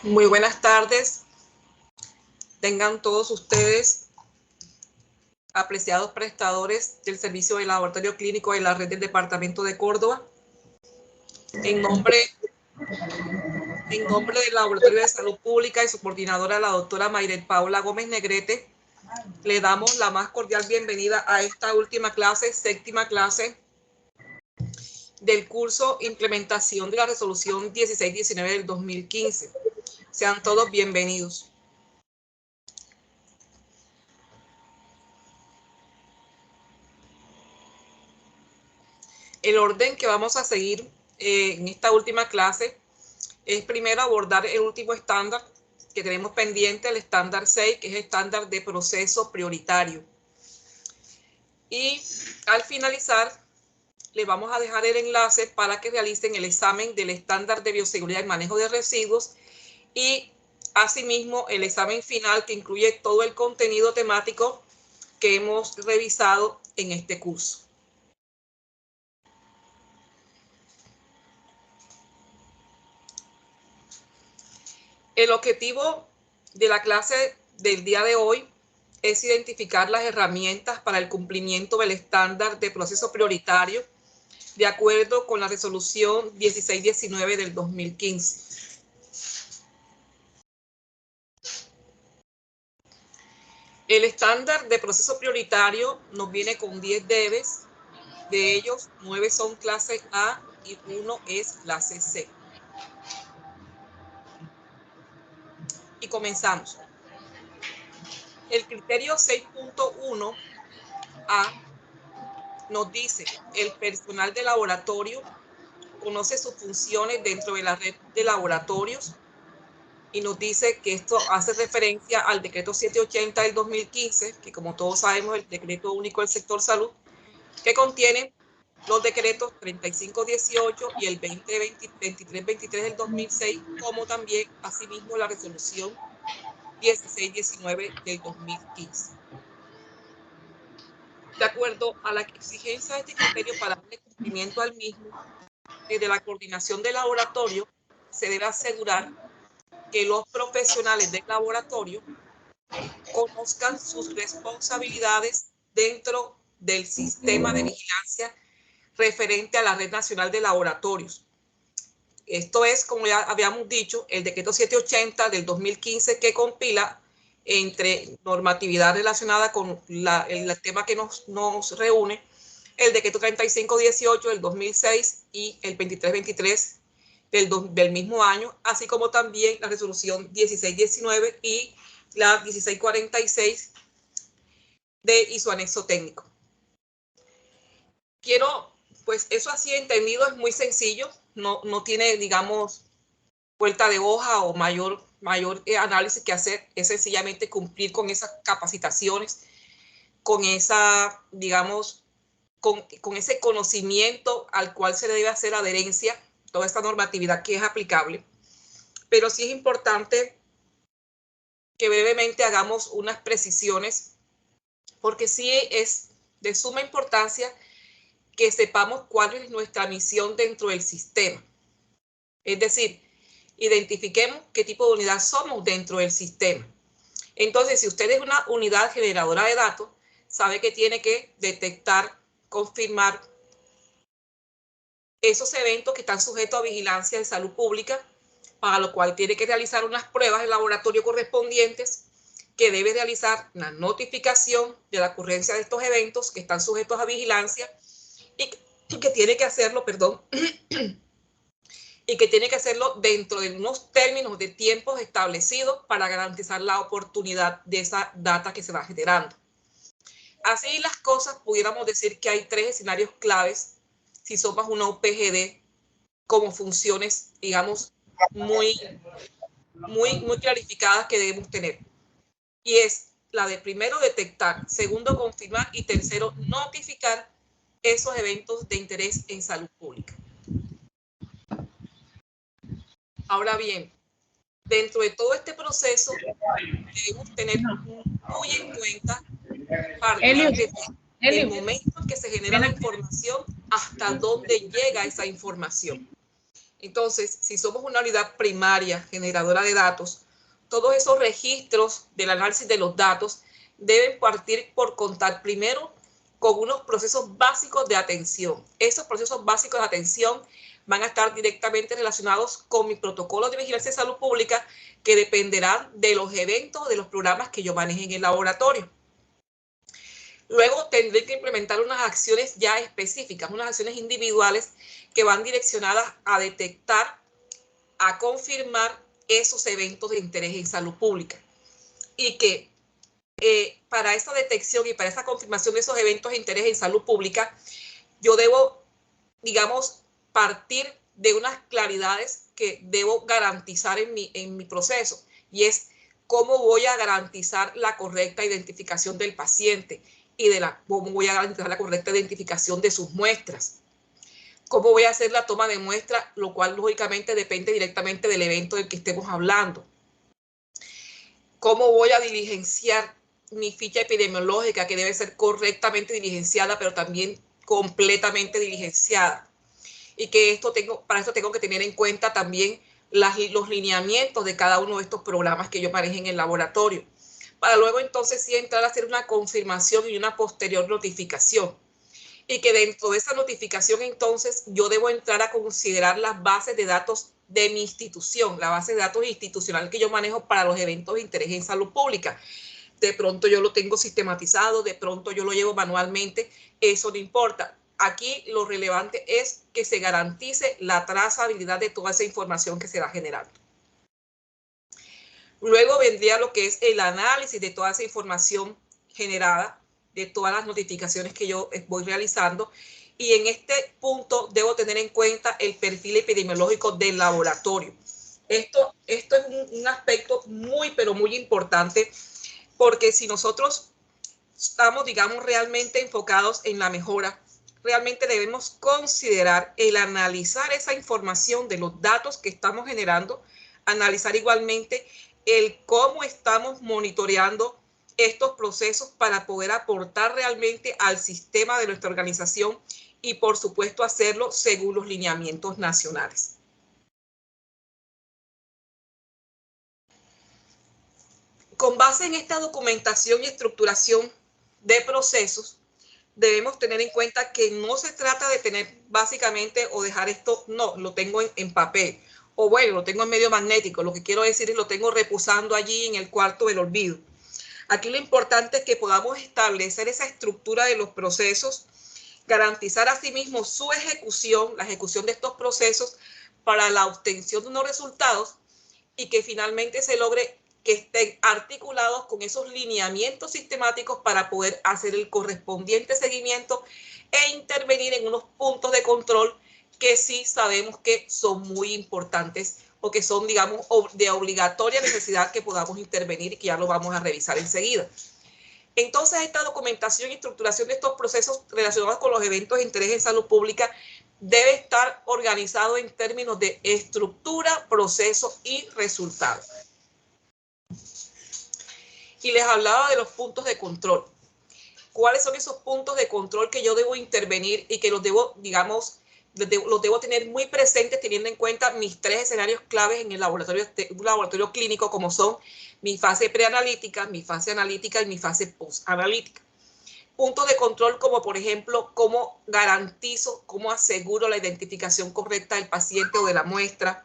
Muy buenas tardes. Tengan todos ustedes, apreciados prestadores del servicio de laboratorio clínico de la red del departamento de Córdoba. En nombre del Laboratorio de Salud Pública y su coordinadora, la doctora Mayret Paula Gómez Negrete, le damos la más cordial bienvenida a esta última clase, séptima clase del curso Implementación de la Resolución 1619 del 2015. Sean todos bienvenidos. El orden que vamos a seguir en esta última clase es primero abordar el último estándar que tenemos pendiente, el estándar 6, que es el estándar de proceso prioritario. Y al finalizar, les vamos a dejar el enlace para que realicen el examen del estándar de bioseguridad y manejo de residuos y asimismo el examen final que incluye todo el contenido temático que hemos revisado en este curso. El objetivo de la clase del día de hoy es identificar las herramientas para el cumplimiento del estándar de proceso prioritario de acuerdo con la resolución 1619 del 2015. El estándar de proceso prioritario nos viene con 10 debes, de ellos 9 son clase A y 1 es clase C. Y comenzamos. El criterio 6.1a nos dice: el personal de laboratorio conoce sus funciones dentro de la red de laboratorios, y nos dice que esto hace referencia al decreto 780 del 2015, que como todos sabemos es el decreto único del sector salud, que contiene los decretos 3518 y el 2323 del 2006, como también asimismo la resolución 1619 del 2015. De acuerdo a la exigencia de este criterio para darle cumplimiento al mismo, desde la coordinación del laboratorio se debe asegurar que los profesionales del laboratorio conozcan sus responsabilidades dentro del sistema de vigilancia referente a la Red Nacional de Laboratorios. Esto es, como ya habíamos dicho, el decreto 780 del 2015, que compila entre normatividad relacionada con el tema que nos reúne, el decreto 3518 del 2006 y el 2323 del mismo año, así como también la resolución 1619 y la 1646 y su anexo técnico. Pues eso así entendido es muy sencillo, no tiene, digamos, vuelta de hoja o mayor análisis que hacer, es sencillamente cumplir con esas capacitaciones, con esa, digamos, con ese conocimiento al cual se le debe hacer adherencia, toda esta normatividad que es aplicable. Pero sí es importante que brevemente hagamos unas precisiones, porque sí es de suma importancia que sepamos cuál es nuestra misión dentro del sistema. Es decir, identifiquemos qué tipo de unidad somos dentro del sistema. Entonces, si usted es una unidad generadora de datos, sabe que tiene que detectar, confirmar esos eventos que están sujetos a vigilancia de salud pública, para lo cual tiene que realizar unas pruebas de laboratorio correspondientes, que debe realizar una notificación de la ocurrencia de estos eventos que están sujetos a vigilancia y que tiene que hacerlo, y que tiene que hacerlo dentro de unos términos de tiempos establecidos para garantizar la oportunidad de esa data que se va generando. Así las cosas, pudiéramos decir que hay 3 escenarios claves si somos una UPGD, como funciones, digamos, muy clarificadas que debemos tener. Y es la de primero detectar, segundo confirmar y tercero notificar esos eventos de interés en salud pública. Ahora bien, dentro de todo este proceso debemos tener muy en cuenta desde el momento en que se genera la información hasta dónde llega esa información. Entonces, si somos una unidad primaria generadora de datos, todos esos registros del análisis de los datos deben partir por contar primero con unos procesos básicos de atención. Esos procesos básicos de atención van a estar directamente relacionados con mi protocolo de vigilancia de salud pública, que dependerán de los eventos, de los programas que yo maneje en el laboratorio. Luego tendré que implementar unas acciones ya específicas, unas acciones individuales que van direccionadas a detectar, a confirmar esos eventos de interés en salud pública. Y que para esa detección y para esa confirmación de esos eventos de interés en salud pública, yo debo, digamos, partir de unas claridades que debo garantizar en mi proceso. Y es cómo voy a garantizar la correcta identificación del paciente y cómo voy a garantizar la correcta identificación de sus muestras. Cómo voy a hacer la toma de muestra, lo cual lógicamente depende directamente del evento del que estemos hablando. Cómo voy a diligenciar mi ficha epidemiológica, que debe ser correctamente diligenciada, pero también completamente diligenciada. Y que para esto tengo que tener en cuenta también los lineamientos de cada uno de estos programas que yo maneje en el laboratorio, para luego entonces sí entrar a hacer una confirmación y una posterior notificación. Y que dentro de esa notificación entonces yo debo entrar a considerar las bases de datos de mi institución, la base de datos institucional que yo manejo para los eventos de interés en salud pública. De pronto yo lo tengo sistematizado, de pronto yo lo llevo manualmente, eso no importa. Aquí lo relevante es que se garantice la trazabilidad de toda esa información que se va generando. Luego vendría lo que es el análisis de toda esa información generada, de todas las notificaciones que yo voy realizando. Y en este punto debo tener en cuenta el perfil epidemiológico del laboratorio. Esto es un aspecto muy, pero muy importante, porque si nosotros estamos, digamos, realmente enfocados en la mejora, realmente debemos considerar el analizar esa información de los datos que estamos generando, analizar igualmente el cómo estamos monitoreando estos procesos para poder aportar realmente al sistema de nuestra organización y, por supuesto, hacerlo según los lineamientos nacionales. Con base en esta documentación y estructuración de procesos, debemos tener en cuenta que no se trata de tener básicamente o dejar esto, no, lo tengo en papel, o bueno, lo tengo en medio magnético. Lo que quiero decir es lo tengo reposando allí en el cuarto del olvido. Aquí lo importante es que podamos establecer esa estructura de los procesos, garantizar asimismo su ejecución, la ejecución de estos procesos para la obtención de unos resultados, y que finalmente se logre que estén articulados con esos lineamientos sistemáticos para poder hacer el correspondiente seguimiento e intervenir en unos puntos de control que sí sabemos que son muy importantes o que son, digamos, de obligatoria necesidad que podamos intervenir, y que ya lo vamos a revisar enseguida. Entonces, esta documentación y estructuración de estos procesos relacionados con los eventos de interés en salud pública debe estar organizado en términos de estructura, proceso y resultado. Y les hablaba de los puntos de control. ¿Cuáles son esos puntos de control que yo debo intervenir y que los debo, digamos, los debo tener muy presentes, teniendo en cuenta mis tres escenarios claves en el laboratorio, un laboratorio clínico, como son mi fase preanalítica, mi fase analítica y mi fase postanalítica? Puntos de control como, por ejemplo, cómo garantizo, cómo aseguro la identificación correcta del paciente o de la muestra,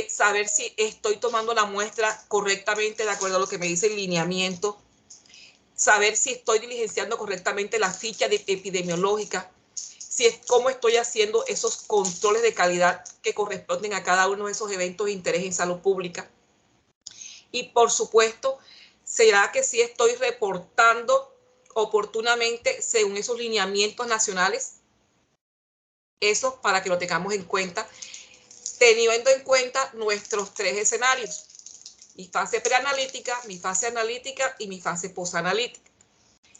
saber si estoy tomando la muestra correctamente de acuerdo a lo que me dice el lineamiento, saber si estoy diligenciando correctamente la ficha epidemiológica, cómo estoy haciendo esos controles de calidad que corresponden a cada uno de esos eventos de interés en salud pública. Y, por supuesto, será que sí estoy reportando oportunamente según esos lineamientos nacionales. Eso para que lo tengamos en cuenta, teniendo en cuenta nuestros tres escenarios: mi fase preanalítica, mi fase analítica y mi fase posanalítica.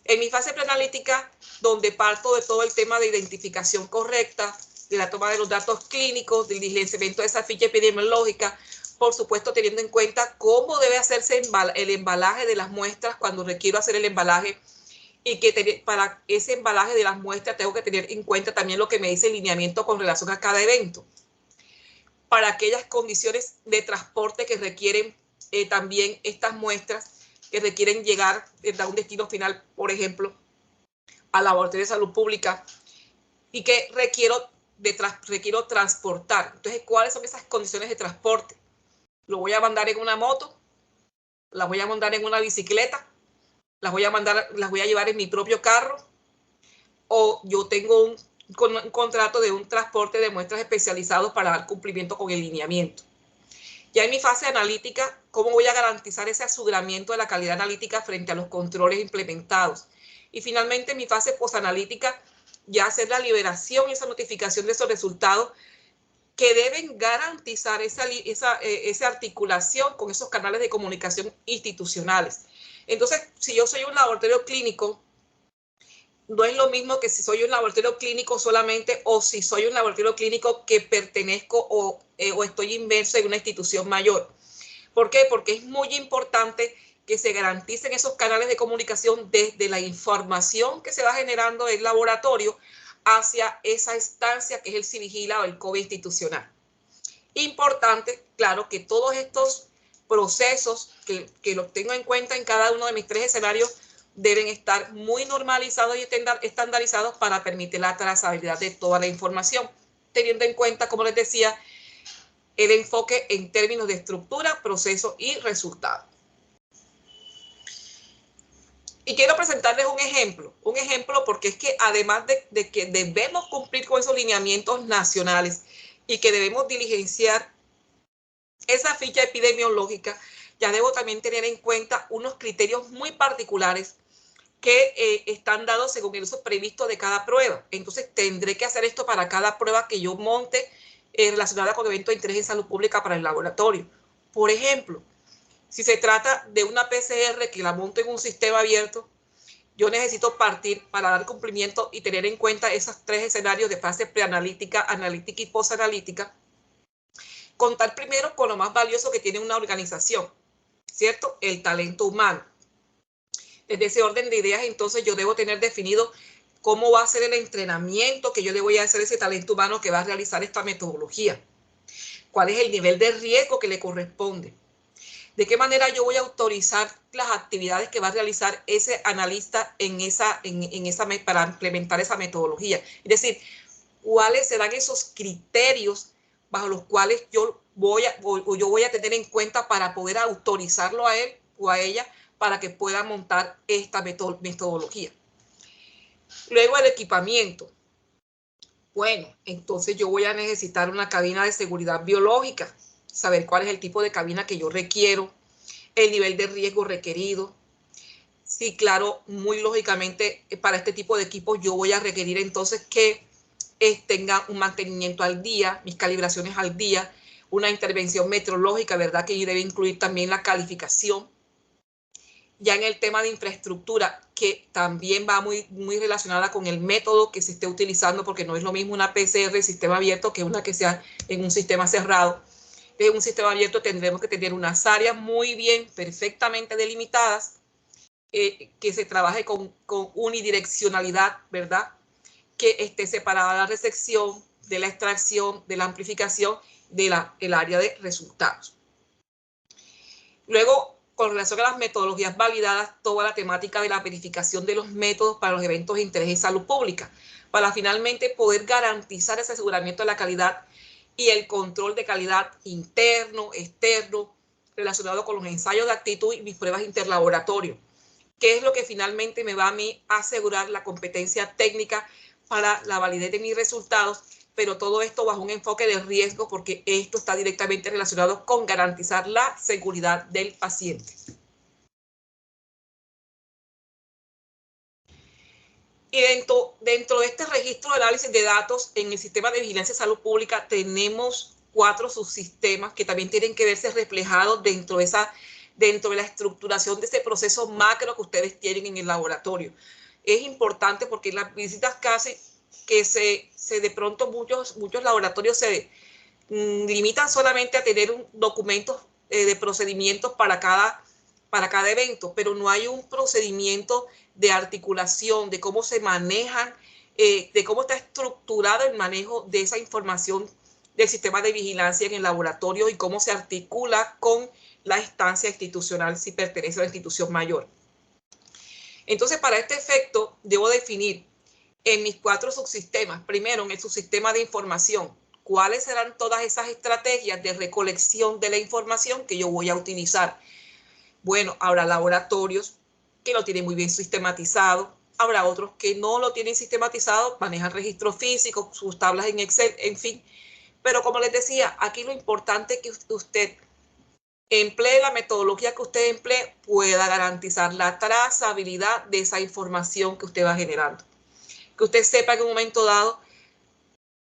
En mi fase preanalítica, donde parto de todo el tema de identificación correcta, de la toma de los datos clínicos, del diligenciamiento de esa ficha epidemiológica, por supuesto teniendo en cuenta cómo debe hacerse el embalaje de las muestras cuando requiero hacer el embalaje, y que para ese embalaje de las muestras tengo que tener en cuenta también lo que me dice el lineamiento con relación a cada evento. para aquellas condiciones de transporte que requieren también estas muestras, que requieren llegar a un destino final, por ejemplo, al laboratorio de salud pública, y que requiero transportar. Entonces, ¿cuáles son esas condiciones de transporte? ¿Lo voy a mandar en una moto? ¿La voy a mandar en una bicicleta? ¿Las voy a llevar en mi propio carro? ¿O yo tengo un contrato de un transporte de muestras especializados para dar cumplimiento con el lineamiento? Ya en mi fase analítica, ¿cómo voy a garantizar ese aseguramiento de la calidad analítica frente a los controles implementados? Y finalmente, en mi fase posanalítica, ya hacer la liberación y esa notificación de esos resultados que deben garantizar esa articulación con esos canales de comunicación institucionales. Entonces, si yo soy un laboratorio clínico, no es lo mismo que si soy un laboratorio clínico solamente o si soy un laboratorio clínico que pertenezco o estoy inmerso en una institución mayor. ¿Por qué? Porque es muy importante que se garanticen esos canales de comunicación desde la información que se va generando en el laboratorio hacia esa instancia que es el CIVIGILA o el COBE institucional. Importante, claro, que todos estos procesos que los tengo en cuenta en cada uno de mis 3 escenarios deben estar muy normalizados y estandarizados para permitir la trazabilidad de toda la información, teniendo en cuenta, como les decía, el enfoque en términos de estructura, proceso y resultado. Y quiero presentarles un ejemplo porque es que además de que debemos cumplir con esos lineamientos nacionales y que debemos diligenciar esa ficha epidemiológica, ya debo también tener en cuenta unos criterios muy particulares que están dados según el uso previsto de cada prueba. Entonces, tendré que hacer esto para cada prueba que yo monte relacionada con eventos de interés en salud pública para el laboratorio. Por ejemplo, si se trata de una PCR que la monto en un sistema abierto, yo necesito partir para dar cumplimiento y tener en cuenta esos 3 escenarios de fase preanalítica, analítica y posanalítica. Contar primero con lo más valioso que tiene una organización, ¿cierto? El talento humano. Desde ese orden de ideas, entonces, yo debo tener definido cómo va a ser el entrenamiento que yo le voy a hacer a ese talento humano que va a realizar esta metodología. ¿Cuál es el nivel de riesgo que le corresponde? ¿De qué manera yo voy a autorizar las actividades que va a realizar ese analista para implementar esa metodología? Es decir, ¿cuáles serán esos criterios bajo los cuales yo voy a tener en cuenta para poder autorizarlo a él o a ella para que pueda montar esta metodología? Luego, el equipamiento. Bueno, entonces yo voy a necesitar una cabina de seguridad biológica, saber cuál es el tipo de cabina que yo requiero, el nivel de riesgo requerido. Sí, claro, muy lógicamente para este tipo de equipos yo voy a requerir entonces que tenga un mantenimiento al día, mis calibraciones al día, una intervención meteorológica, ¿verdad? Que debe incluir también la calificación. Ya en el tema de infraestructura, que también va muy relacionada con el método que se esté utilizando, porque no es lo mismo una PCR de sistema abierto que una que sea en un sistema cerrado. En un sistema abierto tendremos que tener unas áreas muy bien, perfectamente delimitadas, que se trabaje con unidireccionalidad, ¿verdad? Que esté separada la recepción de la extracción, de la amplificación, del área de resultados. Luego, con relación a las metodologías validadas, toda la temática de la verificación de los métodos para los eventos de interés en salud pública, para finalmente poder garantizar ese aseguramiento de la calidad y el control de calidad interno, externo, relacionado con los ensayos de actitud y mis pruebas interlaboratorio, que es lo que finalmente me va a mí asegurar la competencia técnica para la validez de mis resultados, pero todo esto bajo un enfoque de riesgo, porque esto está directamente relacionado con garantizar la seguridad del paciente. Y dentro de este registro de análisis de datos en el sistema de vigilancia de salud pública tenemos 4 subsistemas que también tienen que verse reflejados dentro de la estructuración de ese proceso macro que ustedes tienen en el laboratorio. Es importante porque las visitas casi que de pronto muchos laboratorios se limitan solamente a tener documentos de procedimientos para cada evento, pero no hay un procedimiento de articulación, de cómo se manejan, de cómo está estructurado el manejo de esa información del sistema de vigilancia en el laboratorio y cómo se articula con la instancia institucional si pertenece a la institución mayor. Entonces, para este efecto, debo definir en mis 4 subsistemas, primero en el subsistema de información, cuáles serán todas esas estrategias de recolección de la información que yo voy a utilizar. Bueno, habrá laboratorios que lo tienen muy bien sistematizado, habrá otros que no lo tienen sistematizado, manejan registros físicos, sus tablas en Excel, en fin. Pero como les decía, aquí lo importante es que usted emplee la metodología que usted emplee, pueda garantizar la trazabilidad de esa información que usted va generando. Que usted sepa en un momento dado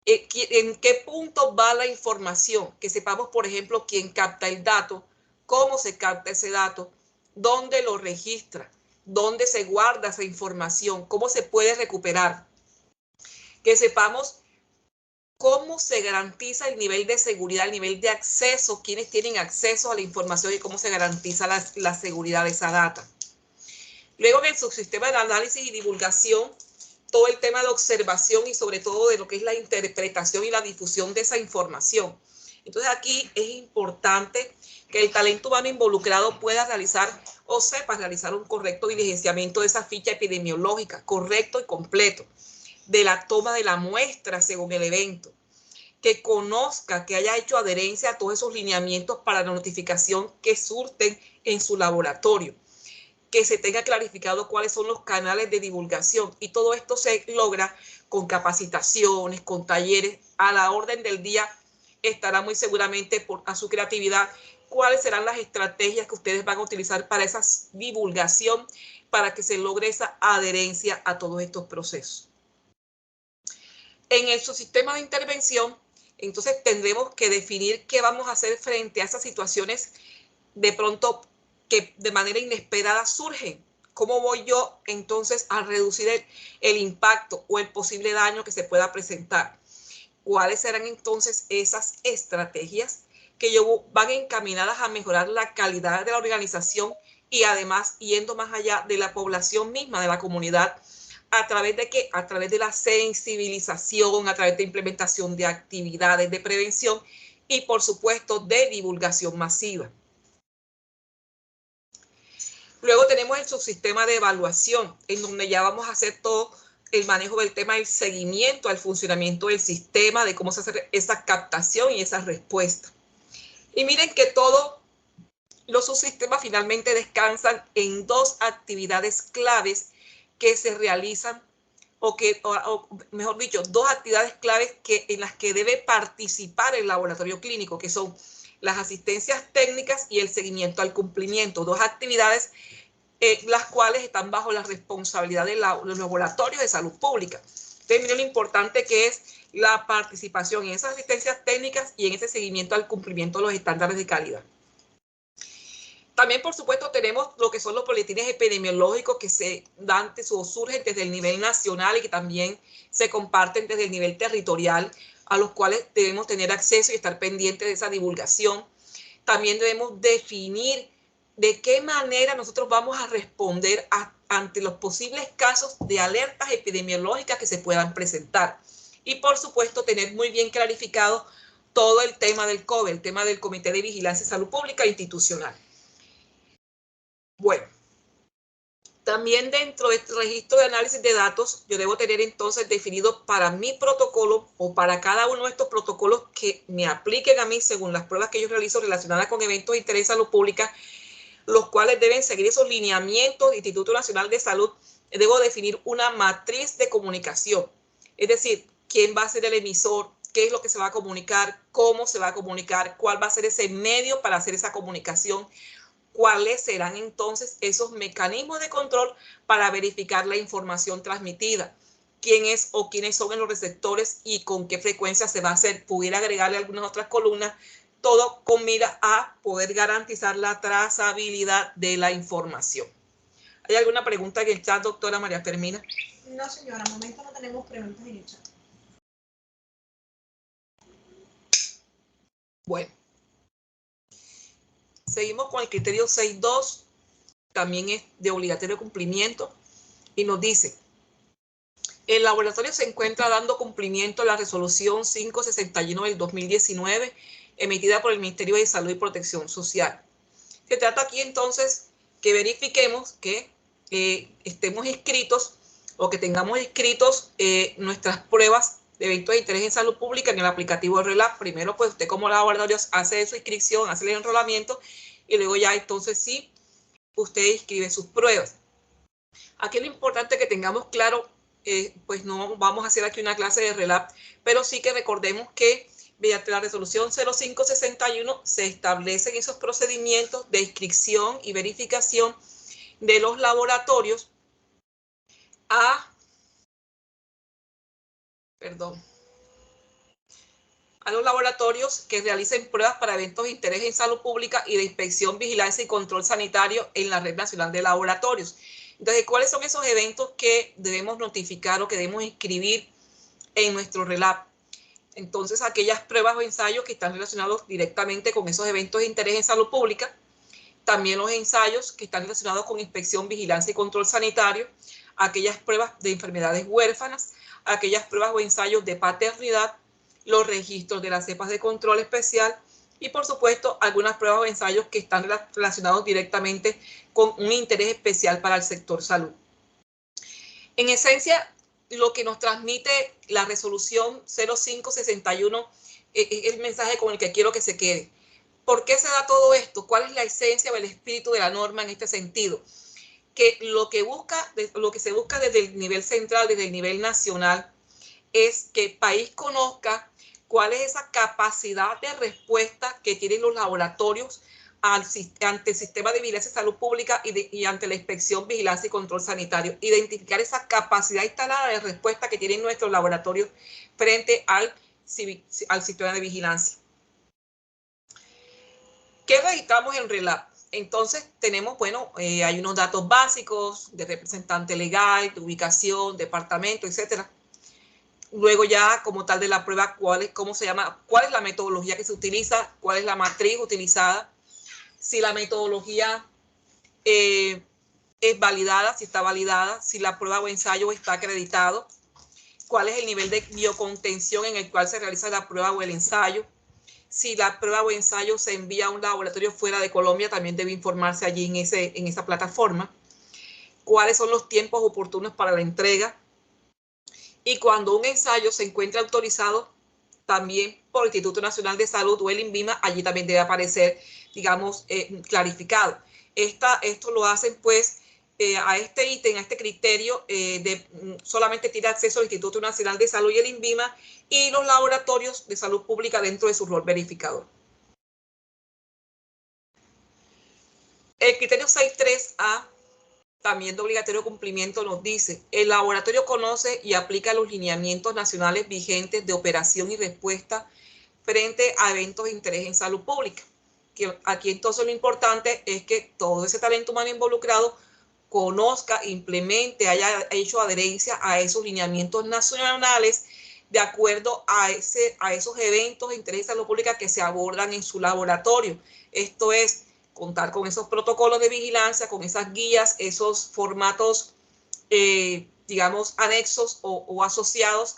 en qué punto va la información, que sepamos, por ejemplo, quién capta el dato, cómo se capta ese dato, dónde lo registra, dónde se guarda esa información, cómo se puede recuperar. Que sepamos cómo se garantiza el nivel de seguridad, el nivel de acceso, quiénes tienen acceso a la información y cómo se garantiza la seguridad de esa data. Luego, en el subsistema de análisis y divulgación, todo el tema de observación y sobre todo de lo que es la interpretación y la difusión de esa información. Entonces, aquí es importante que el talento humano involucrado pueda realizar o sepa realizar un correcto diligenciamiento de esa ficha epidemiológica, correcto y completo, de la toma de la muestra según el evento, que conozca, que haya hecho adherencia a todos esos lineamientos para la notificación que surten en su laboratorio, que se tenga clarificado cuáles son los canales de divulgación, y todo esto se logra con capacitaciones, con talleres. A la orden del día estará muy seguramente a su creatividad cuáles serán las estrategias que ustedes van a utilizar para esa divulgación, para que se logre esa adherencia a todos estos procesos. En el subsistema de intervención, entonces tendremos que definir qué vamos a hacer frente a esas situaciones de pronto que de manera inesperada surgen. ¿Cómo voy yo entonces a reducir el impacto o el posible daño que se pueda presentar? ¿Cuáles serán entonces esas estrategias que van encaminadas a mejorar la calidad de la organización y además yendo más allá de la población misma, de la comunidad? ¿A través de qué? A través de la sensibilización, a través de implementación de actividades de prevención y, por supuesto, de divulgación masiva. Luego tenemos el subsistema de evaluación, en donde ya vamos a hacer todo el manejo del tema del seguimiento al funcionamiento del sistema, de cómo se hace esa captación y esa respuesta. Y miren que todos los subsistemas finalmente descansan en 2 actividades claves que se realizan, o mejor dicho, 2 actividades claves en las que debe participar el laboratorio clínico, que son las asistencias técnicas y el seguimiento al cumplimiento. 2 actividades las cuales están bajo la responsabilidad de los laboratorios de salud pública. Entonces, miren lo importante que es la participación en esas asistencias técnicas y en ese seguimiento al cumplimiento de los estándares de calidad. También, por supuesto, tenemos lo que son los boletines epidemiológicos que se dan o surgen desde el nivel nacional y que también se comparten desde el nivel territorial, a los cuales debemos tener acceso y estar pendientes de esa divulgación. También debemos definir de qué manera nosotros vamos a responder ante los posibles casos de alertas epidemiológicas que se puedan presentar. Y, por supuesto, tener muy bien clarificado todo el tema del COVE, el tema del Comité de Vigilancia y Salud Pública institucional. Bueno, también dentro del registro de análisis de datos, yo debo tener entonces definido para mi protocolo o para cada uno de estos protocolos que me apliquen a mí según las pruebas que yo realizo relacionadas con eventos de interés de salud pública, los cuales deben seguir esos lineamientos del Instituto Nacional de Salud. Debo definir una matriz de comunicación, es decir, quién va a ser el emisor, qué es lo que se va a comunicar, cómo se va a comunicar, cuál va a ser ese medio para hacer esa comunicación, cuáles serán entonces esos mecanismos de control para verificar la información transmitida, quién es o quiénes son los receptores y con qué frecuencia se va a hacer. Pudiera agregarle algunas otras columnas, todo con mira a poder garantizar la trazabilidad de la información. ¿Hay alguna pregunta en el chat, doctora María Fermina? No, señora, al momento no tenemos preguntas en el chat. Bueno. Seguimos con el criterio 6.2, también es de obligatorio cumplimiento, y nos dice, El laboratorio se encuentra dando cumplimiento a la resolución 561 del 2019, emitida por el Ministerio de Salud y Protección Social. Se trata aquí entonces que verifiquemos que estemos inscritos o que tengamos inscritos nuestras pruebas de eventos de interés en salud pública en el aplicativo RELAP. Primero, pues usted como laboratorio hace su inscripción, hace el enrolamiento y luego ya entonces sí, usted inscribe sus pruebas. Aquí lo importante es que tengamos claro, pues no vamos a hacer aquí una clase de RELAP, pero sí que recordemos que mediante la resolución 0561 se establecen esos procedimientos de inscripción y verificación de los laboratorios a los laboratorios que realicen pruebas para eventos de interés en salud pública y de inspección, vigilancia y control sanitario en la Red Nacional de Laboratorios. Entonces, ¿cuáles son esos eventos que debemos notificar o que debemos inscribir en nuestro RELAP? Entonces, aquellas pruebas o ensayos que están relacionados directamente con esos eventos de interés en salud pública, también los ensayos que están relacionados con inspección, vigilancia y control sanitario, aquellas pruebas de enfermedades huérfanas, aquellas pruebas o ensayos de paternidad, los registros de las cepas de control especial y, por supuesto, algunas pruebas o ensayos que están relacionados directamente con un interés especial para el sector salud. En esencia, lo que nos transmite la resolución 0561 es el mensaje con el que quiero que se quede. ¿Por qué se da todo esto? ¿Cuál es la esencia o el espíritu de la norma en este sentido? Que lo que se busca desde el nivel central, desde el nivel nacional, es que el país conozca cuál es esa capacidad de respuesta que tienen los laboratorios ante el sistema de vigilancia y salud pública y ante la inspección, vigilancia y control sanitario. Identificar esa capacidad instalada de respuesta que tienen nuestros laboratorios frente al sistema de vigilancia. ¿Qué registramos en RELAP? Entonces tenemos, bueno, hay unos datos básicos de representante legal, de ubicación, departamento, etcétera. Luego ya como tal de la prueba, cómo se llama, cuál es la metodología que se utiliza, cuál es la matriz utilizada, si la metodología es validada, si está validada, si la prueba o ensayo está acreditado, cuál es el nivel de biocontención en el cual se realiza la prueba o el ensayo. Si la prueba o ensayo se envía a un laboratorio fuera de Colombia, también debe informarse allí en esa plataforma. ¿Cuáles son los tiempos oportunos para la entrega? Y cuando un ensayo se encuentra autorizado también por el Instituto Nacional de Salud o el INVIMA, allí también debe aparecer, digamos, clarificado. Esto lo hacen, pues, a este ítem, a este criterio, solamente tiene acceso al Instituto Nacional de Salud y el INVIMA y los laboratorios de salud pública dentro de su rol verificador. El criterio 6.3a, también de obligatorio cumplimiento, nos dice: el laboratorio conoce y aplica los lineamientos nacionales vigentes de operación y respuesta frente a eventos de interés en salud pública. Que aquí entonces lo importante es que todo ese talento humano involucrado conozca, implemente, haya hecho adherencia a esos lineamientos nacionales de acuerdo a esos eventos de interés en salud pública que se abordan en su laboratorio. Esto es, contar con esos protocolos de vigilancia, con esas guías, esos formatos, digamos, anexos o asociados,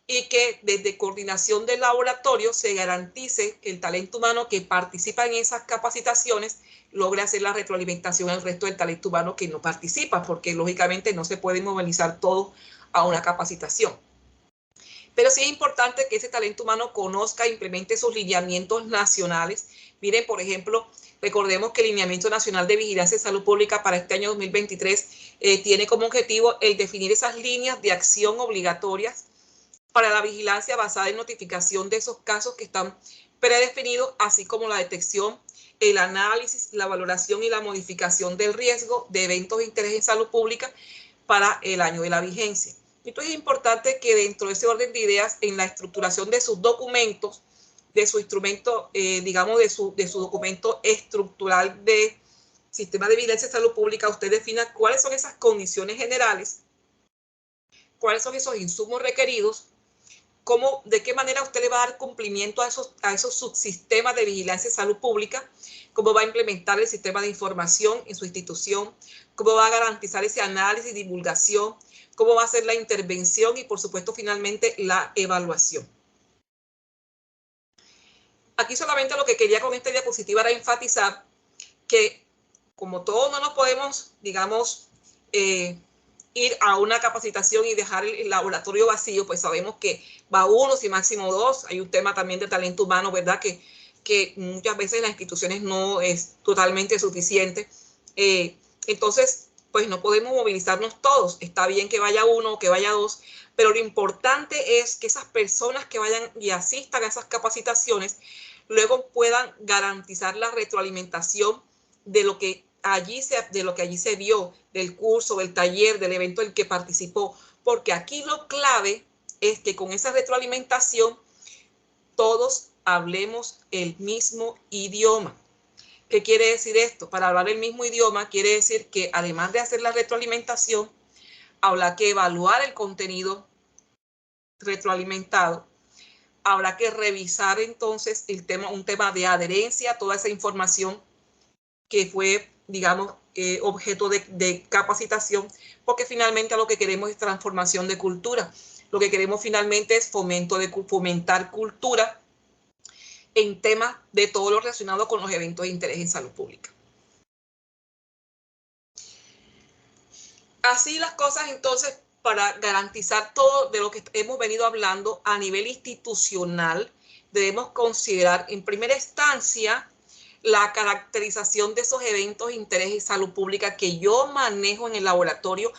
y que desde coordinación del laboratorio se garantice que el talento humano que participa en esas capacitaciones logre hacer la retroalimentación al resto del talento humano que no participa, porque lógicamente no se puede movilizar todo a una capacitación. Pero sí es importante que ese talento humano conozca e implemente sus lineamientos nacionales. Miren, por ejemplo, recordemos que el Lineamiento Nacional de Vigilancia y Salud Pública para este año 2023 tiene como objetivo el definir esas líneas de acción obligatorias para la vigilancia basada en notificación de esos casos que están predefinidos, así como la detección, el análisis, la valoración y la modificación del riesgo de eventos de interés en salud pública para el año de la vigencia. Entonces es importante que dentro de ese orden de ideas, en la estructuración de sus documentos, de su instrumento, digamos, de su documento estructural de sistema de vigilancia de salud pública, usted defina cuáles son esas condiciones generales, cuáles son esos insumos requeridos, de qué manera usted le va a dar cumplimiento a esos subsistemas de vigilancia y salud pública, cómo va a implementar el sistema de información en su institución, cómo va a garantizar ese análisis y divulgación, cómo va a hacer la intervención y, por supuesto, finalmente, la evaluación. Aquí solamente lo que quería con esta diapositiva era enfatizar que, como todos no nos podemos, digamos, ir a una capacitación y dejar el laboratorio vacío, pues sabemos que va uno, si máximo dos. Hay un tema también de talento humano, ¿verdad? Que muchas veces las instituciones no es totalmente suficiente. Entonces, pues no podemos movilizarnos todos. Está bien que vaya uno o que vaya dos, pero lo importante es que esas personas que vayan y asistan a esas capacitaciones luego puedan garantizar la retroalimentación de lo que allí se vio, del curso, del taller, del evento en el que participó, porque aquí lo clave es que con esa retroalimentación todos hablemos el mismo idioma. ¿Qué quiere decir esto? Para hablar el mismo idioma quiere decir que además de hacer la retroalimentación, habrá que evaluar el contenido retroalimentado. Habrá que revisar entonces un tema de adherencia a toda esa información que fue, digamos, objeto de capacitación, porque finalmente lo que queremos es transformación de cultura. Lo que queremos finalmente es fomentar cultura en temas de todo lo relacionado con los eventos de interés en salud pública. Así las cosas, entonces, para garantizar todo de lo que hemos venido hablando a nivel institucional, debemos considerar en primera instancia la caracterización de esos eventos de interés en salud pública que yo manejo en el laboratorio,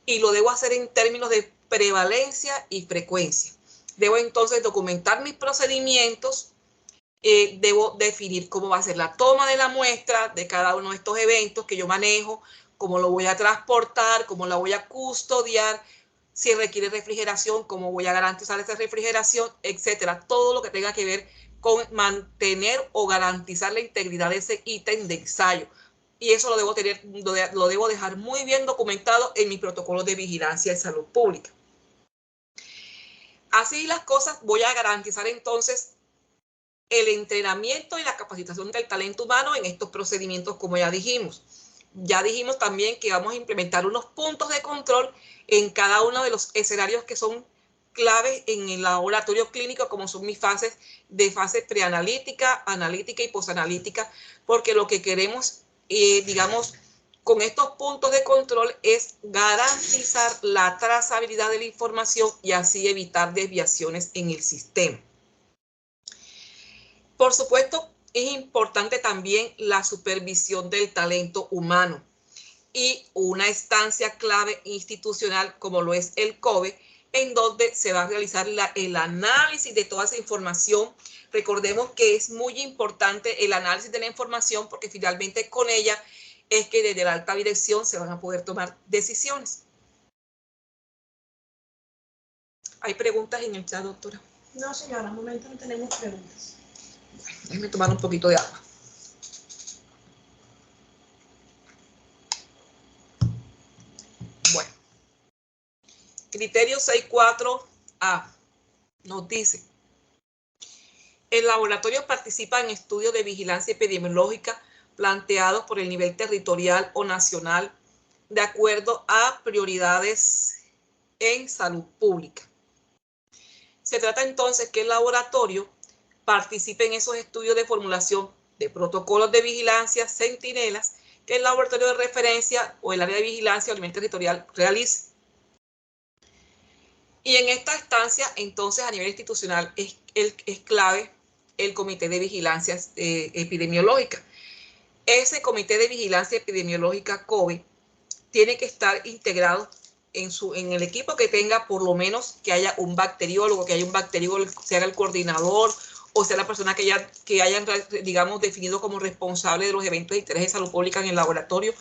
y lo debo hacer en términos de prevalencia y frecuencia. Debo entonces documentar mis procedimientos, debo definir cómo va a ser la toma de la muestra de cada uno de estos eventos que yo manejo, cómo lo voy a transportar, cómo la voy a custodiar, si requiere refrigeración, cómo voy a garantizar esa refrigeración, etcétera. Todo lo que tenga que ver con mantener o garantizar la integridad de ese ítem de ensayo. Y eso lo debo dejar muy bien documentado en mi protocolo de vigilancia de salud pública. Así las cosas, voy a garantizar entonces el entrenamiento y la capacitación del talento humano en estos procedimientos, como ya dijimos. Ya dijimos también que vamos a implementar unos puntos de control en cada uno de los escenarios que son claves en el laboratorio clínico, como son mis fases de fase preanalítica, analítica y posanalítica, porque lo que queremos, digamos, con estos puntos de control es garantizar la trazabilidad de la información y así evitar desviaciones en el sistema. Por supuesto, es importante también la supervisión del talento humano y una instancia clave institucional como lo es el COBE, en donde se va a realizar el análisis de toda esa información. Recordemos que es muy importante el análisis de la información porque finalmente con ella es que desde la alta dirección se van a poder tomar decisiones. ¿Hay preguntas en el chat, doctora? No, señora, al momento no tenemos preguntas. Déjeme tomar un poquito de agua. Bueno, criterio 6.4a nos dice: el laboratorio participa en estudios de vigilancia epidemiológica planteados por el nivel territorial o nacional de acuerdo a prioridades en salud pública. Se trata entonces que el laboratorio participe en esos estudios de formulación de protocolos de vigilancia, centinelas, que el laboratorio de referencia o el área de vigilancia a nivel territorial realice. Y en esta instancia, entonces, a nivel institucional, es clave el Comité de Vigilancia Epidemiológica. Ese Comité de Vigilancia Epidemiológica COBE tiene que estar integrado en el equipo que tenga, por lo menos que haya un bacteriólogo, sea el coordinador o sea la persona que hayan, digamos, definido como responsable de los eventos de interés de salud pública en el laboratorio,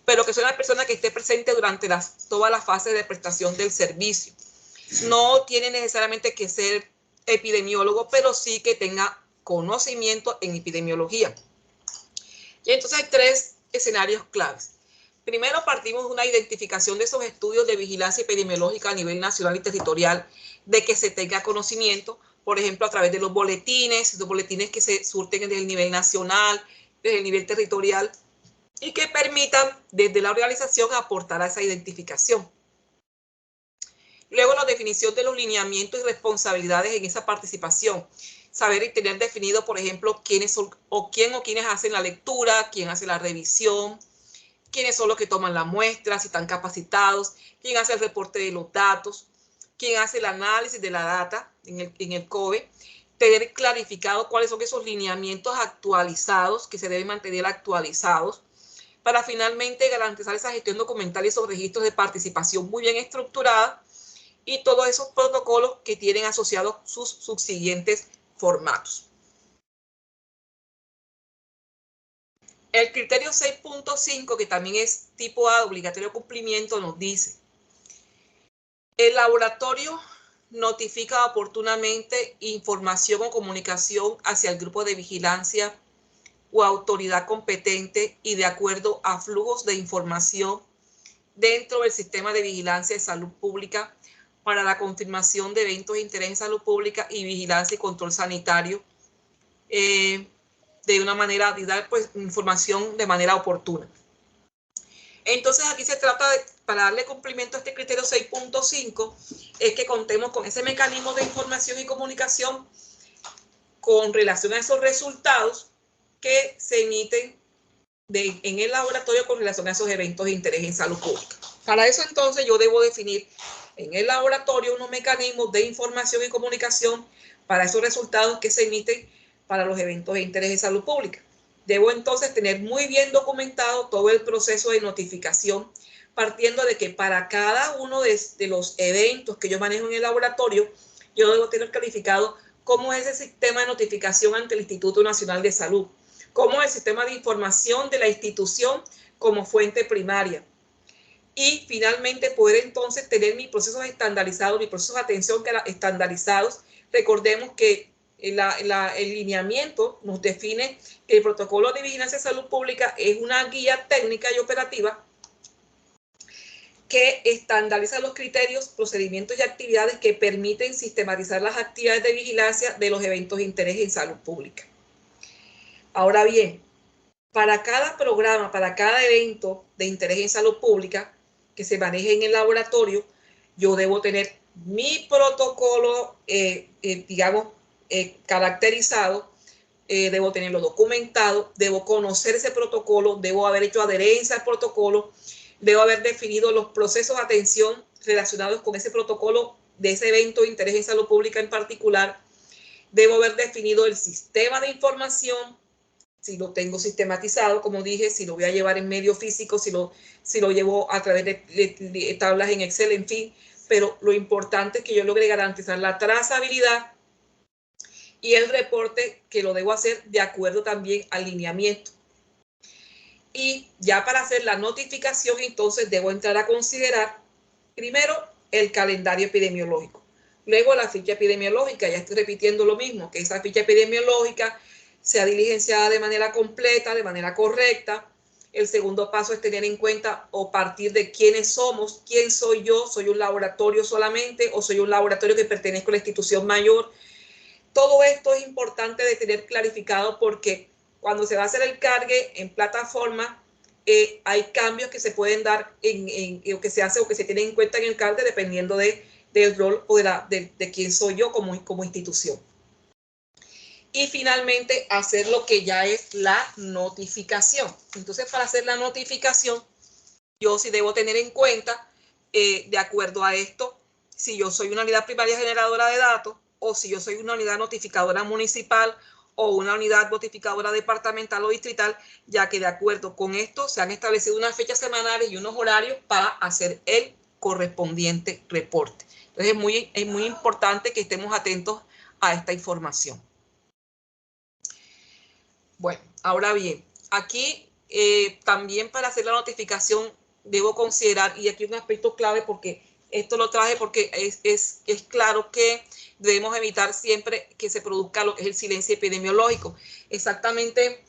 pero que sea una persona que esté presente durante todas las fases de prestación del servicio. No tiene necesariamente que ser epidemiólogo, pero sí que tenga conocimiento en epidemiología. Y entonces hay tres escenarios claves. Primero partimos de una identificación de esos estudios de vigilancia epidemiológica a nivel nacional y territorial, de que se tenga conocimiento, por ejemplo, a través de los boletines que se surten desde el nivel nacional, desde el nivel territorial, y que permitan desde la organización aportar a esa identificación. Luego la definición de los lineamientos y responsabilidades en esa participación. Saber y tener definido, por ejemplo, quiénes son o quiénes hacen la lectura, quién hace la revisión, quiénes son los que toman la muestra, si están capacitados, quién hace el reporte de los datos, quién hace el análisis de la data en el COBE, tener clarificado cuáles son esos lineamientos actualizados que se deben mantener actualizados para finalmente garantizar esa gestión documental y esos registros de participación muy bien estructurada y todos esos protocolos que tienen asociados sus subsiguientes formatos. El criterio 6.5, que también es tipo A, obligatorio cumplimiento, nos dice: el laboratorio notifica oportunamente información o comunicación hacia el grupo de vigilancia o autoridad competente y de acuerdo a flujos de información dentro del sistema de vigilancia de salud pública para la confirmación de eventos de interés en salud pública y vigilancia y control sanitario de una manera, de dar pues información de manera oportuna. Entonces aquí se trata de, para darle cumplimiento a este criterio 6.5, es que contemos con ese mecanismo de información y comunicación con relación a esos resultados que se emiten en el laboratorio con relación a esos eventos de interés en salud pública. Para eso entonces yo debo definir en el laboratorio unos mecanismos de información y comunicación para esos resultados que se emiten para los eventos de interés en salud pública. Debo entonces tener muy bien documentado todo el proceso de notificación, partiendo de que para cada uno de los eventos que yo manejo en el laboratorio, yo debo tener calificado cómo es el sistema de notificación ante el Instituto Nacional de Salud, cómo es el sistema de información de la institución como fuente primaria. Y finalmente poder entonces tener mis procesos estandarizados, mis procesos de atención estandarizados. Recordemos que el lineamiento nos define que el protocolo de vigilancia de salud pública es una guía técnica y operativa que estandariza los criterios, procedimientos y actividades que permiten sistematizar las actividades de vigilancia de los eventos de interés en salud pública. Ahora bien, para cada programa, para cada evento de interés en salud pública que se maneje en el laboratorio, yo debo tener mi protocolo, caracterizado, debo tenerlo documentado, debo conocer ese protocolo, debo haber hecho adherencia al protocolo, debo haber definido los procesos de atención relacionados con ese protocolo de ese evento de interés en salud pública en particular, debo haber definido el sistema de información, si lo tengo sistematizado, como dije, si lo voy a llevar en medio físico, si lo llevo a través de tablas en Excel, en fin, pero lo importante es que yo logre garantizar la trazabilidad y el reporte, que lo debo hacer de acuerdo también al lineamiento. Y ya para hacer la notificación, entonces debo entrar a considerar primero el calendario epidemiológico, luego la ficha epidemiológica. Ya estoy repitiendo lo mismo, que esa ficha epidemiológica sea diligenciada de manera completa, de manera correcta. El segundo paso es tener en cuenta o partir de quiénes somos, quién soy yo, soy un laboratorio solamente o soy un laboratorio que pertenezco a la institución mayor. Todo esto es importante de tener clarificado porque cuando se va a hacer el cargue en plataforma, hay cambios que se pueden dar o que se hace o que se tienen en cuenta en el cargue dependiendo del rol o de quién soy yo como institución. Y finalmente hacer lo que ya es la notificación. Entonces, para hacer la notificación, yo sí debo tener en cuenta, de acuerdo a esto, si yo soy una unidad primaria generadora de datos o si yo soy una unidad notificadora municipal o una unidad notificadora departamental o distrital, ya que de acuerdo con esto se han establecido unas fechas semanales y unos horarios para hacer el correspondiente reporte. Entonces, es muy importante que estemos atentos a esta información. Bueno, ahora bien, aquí también para hacer la notificación debo considerar, y aquí un aspecto clave porque esto lo traje porque es claro que debemos evitar siempre que se produzca lo que es el silencio epidemiológico. Exactamente,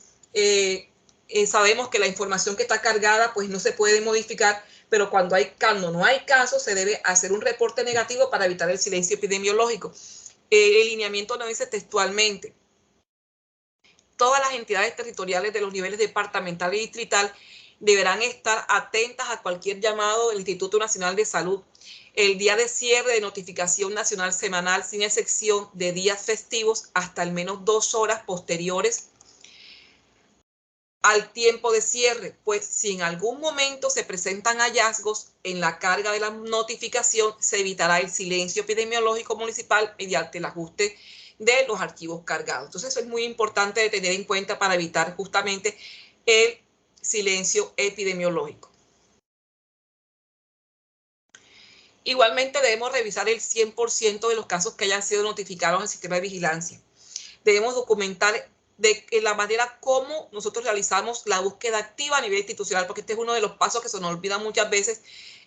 sabemos que la información que está cargada pues no se puede modificar, pero cuando no hay casos se debe hacer un reporte negativo para evitar el silencio epidemiológico. El lineamiento nos dice textualmente: todas las entidades territoriales de los niveles departamental y distrital deberán estar atentas a cualquier llamado del Instituto Nacional de Salud el día de cierre de notificación nacional semanal, sin excepción de días festivos, hasta al menos 2 horas posteriores al tiempo de cierre, pues si en algún momento se presentan hallazgos en la carga de la notificación, se evitará el silencio epidemiológico municipal mediante el ajuste de los archivos cargados. Entonces eso es muy importante de tener en cuenta para evitar justamente el silencio epidemiológico. Igualmente debemos revisar el 100% de los casos que hayan sido notificados al sistema de vigilancia. Debemos documentar de la manera como nosotros realizamos la búsqueda activa a nivel institucional, porque este es uno de los pasos que se nos olvida muchas veces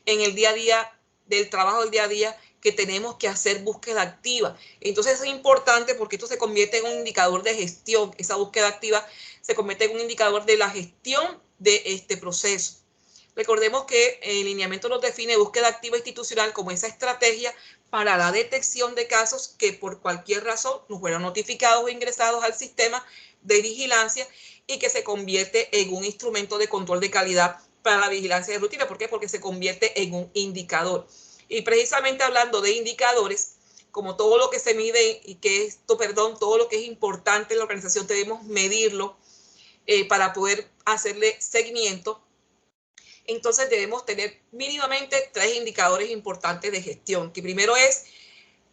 en el día a día, del trabajo del día a día, que tenemos que hacer búsqueda activa. Entonces es importante porque esto se convierte en un indicador de gestión. Esa búsqueda activa se convierte en un indicador de la gestión de este proceso. Recordemos que el lineamiento nos define búsqueda activa institucional como esa estrategia para la detección de casos que por cualquier razón nos fueron notificados o ingresados al sistema de vigilancia y que se convierte en un instrumento de control de calidad para la vigilancia de rutina. ¿Por qué? Porque se convierte en un indicador. Y precisamente hablando de indicadores, como todo lo que se mide y todo lo que es importante en la organización debemos medirlo para poder hacerle seguimiento. Entonces debemos tener mínimamente 3 indicadores importantes de gestión, que primero es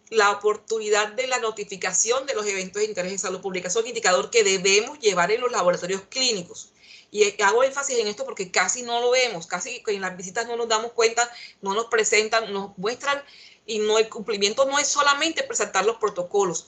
la oportunidad de la notificación de los eventos de interés en salud pública. Es un indicador que debemos llevar en los laboratorios clínicos. Y hago énfasis en esto porque casi no lo vemos, casi en las visitas no nos damos cuenta, no nos presentan, nos muestran, y no, el cumplimiento no es solamente presentar los protocolos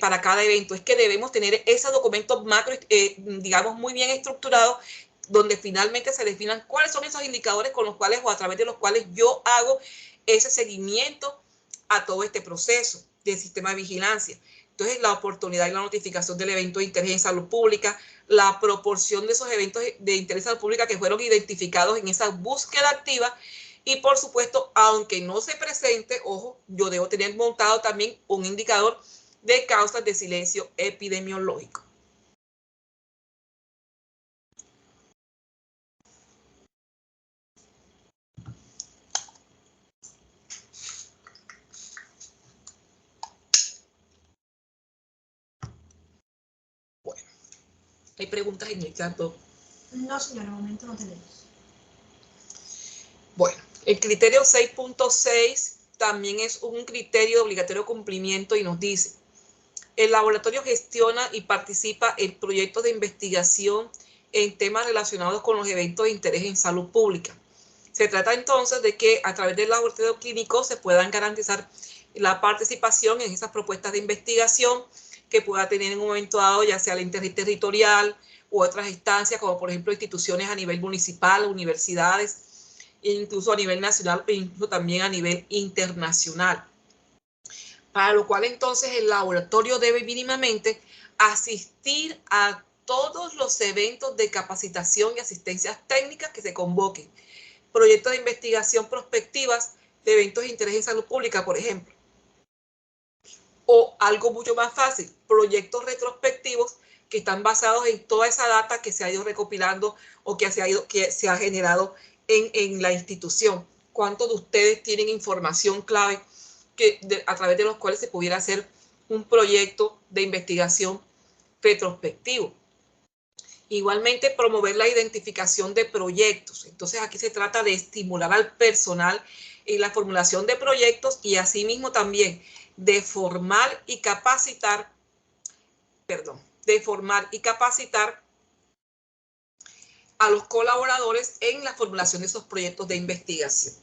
para cada evento, es que debemos tener ese documento macro, digamos, muy bien estructurado, donde finalmente se definan cuáles son esos indicadores con los cuales o a través de los cuales yo hago ese seguimiento a todo este proceso del sistema de vigilancia. Entonces, la oportunidad y la notificación del evento de interés en salud pública, la proporción de esos eventos de interés en salud pública que fueron identificados en esa búsqueda activa y, por supuesto, aunque no se presente, ojo, yo debo tener montado también un indicador de causas de silencio epidemiológico. ¿Hay preguntas en el chat? No, señora, de momento no tenemos. Bueno, el criterio 6.6 también es un criterio de obligatorio cumplimiento y nos dice: el laboratorio gestiona y participa en proyectos de investigación en temas relacionados con los eventos de interés en salud pública. Se trata entonces de que a través del laboratorio clínico se puedan garantizar la participación en esas propuestas de investigación que pueda tener en un momento dado, ya sea la interterritorial u otras instancias, como por ejemplo instituciones a nivel municipal, universidades, e incluso a nivel nacional e incluso también a nivel internacional. Para lo cual entonces el laboratorio debe mínimamente asistir a todos los eventos de capacitación y asistencias técnicas que se convoquen. Proyectos de investigación prospectivas de eventos de interés en salud pública, por ejemplo. O algo mucho más fácil, proyectos retrospectivos que están basados en toda esa data que se ha ido recopilando o que se ha generado en la institución. ¿Cuántos de ustedes tienen información clave a través de los cuales se pudiera hacer un proyecto de investigación retrospectivo? Igualmente, promover la identificación de proyectos. Entonces, aquí se trata de estimular al personal en la formulación de proyectos y asimismo también de formar y capacitar a los colaboradores en la formulación de esos proyectos de investigación.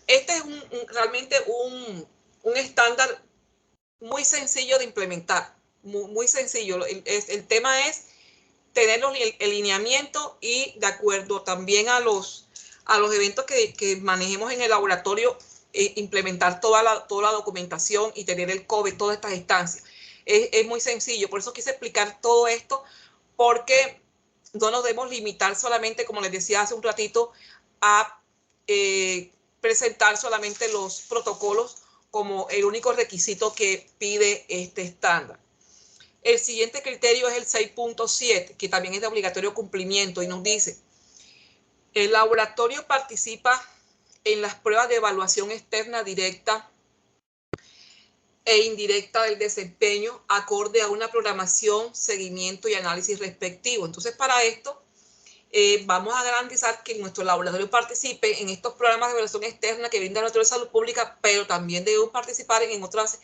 Este es realmente un estándar muy sencillo de implementar, muy sencillo. El tema es tener el lineamiento y de acuerdo también a los eventos que manejemos en el laboratorio, implementar toda la documentación y tener el COBE, todas estas instancias. Es muy sencillo, por eso quise explicar todo esto, porque no nos debemos limitar solamente, como les decía hace un ratito, a presentar solamente los protocolos como el único requisito que pide este estándar. El siguiente criterio es el 6.7, que también es de obligatorio cumplimiento y nos dice: el laboratorio participa en las pruebas de evaluación externa directa e indirecta del desempeño acorde a una programación, seguimiento y análisis respectivo. Entonces, para esto vamos a garantizar que nuestro laboratorio participe en estos programas de evaluación externa que brinda el Laboratorio de Salud Pública, pero también debemos participar en otras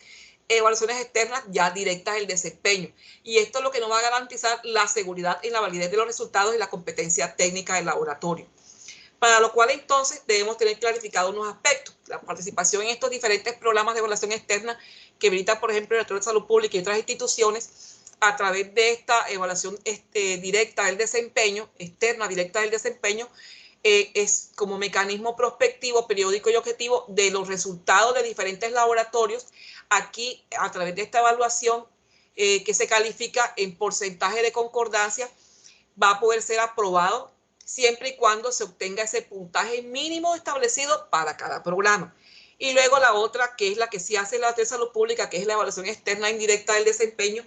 evaluaciones externas ya directas del desempeño. Y esto es lo que nos va a garantizar la seguridad y la validez de los resultados y la competencia técnica del laboratorio. Para lo cual entonces debemos tener clarificados unos aspectos. La participación en estos diferentes programas de evaluación externa que brinda, por ejemplo, el Laboratorio de Salud Pública y otras instituciones, a través de esta evaluación directa del desempeño, externa directa del desempeño, es como mecanismo prospectivo, periódico y objetivo de los resultados de diferentes laboratorios. Aquí, a través de esta evaluación que se califica en porcentaje de concordancia, va a poder ser aprobado siempre y cuando se obtenga ese puntaje mínimo establecido para cada programa. Y luego la otra, que es la que sí hace la Laboratorio de Salud Pública, que es la evaluación externa indirecta del desempeño,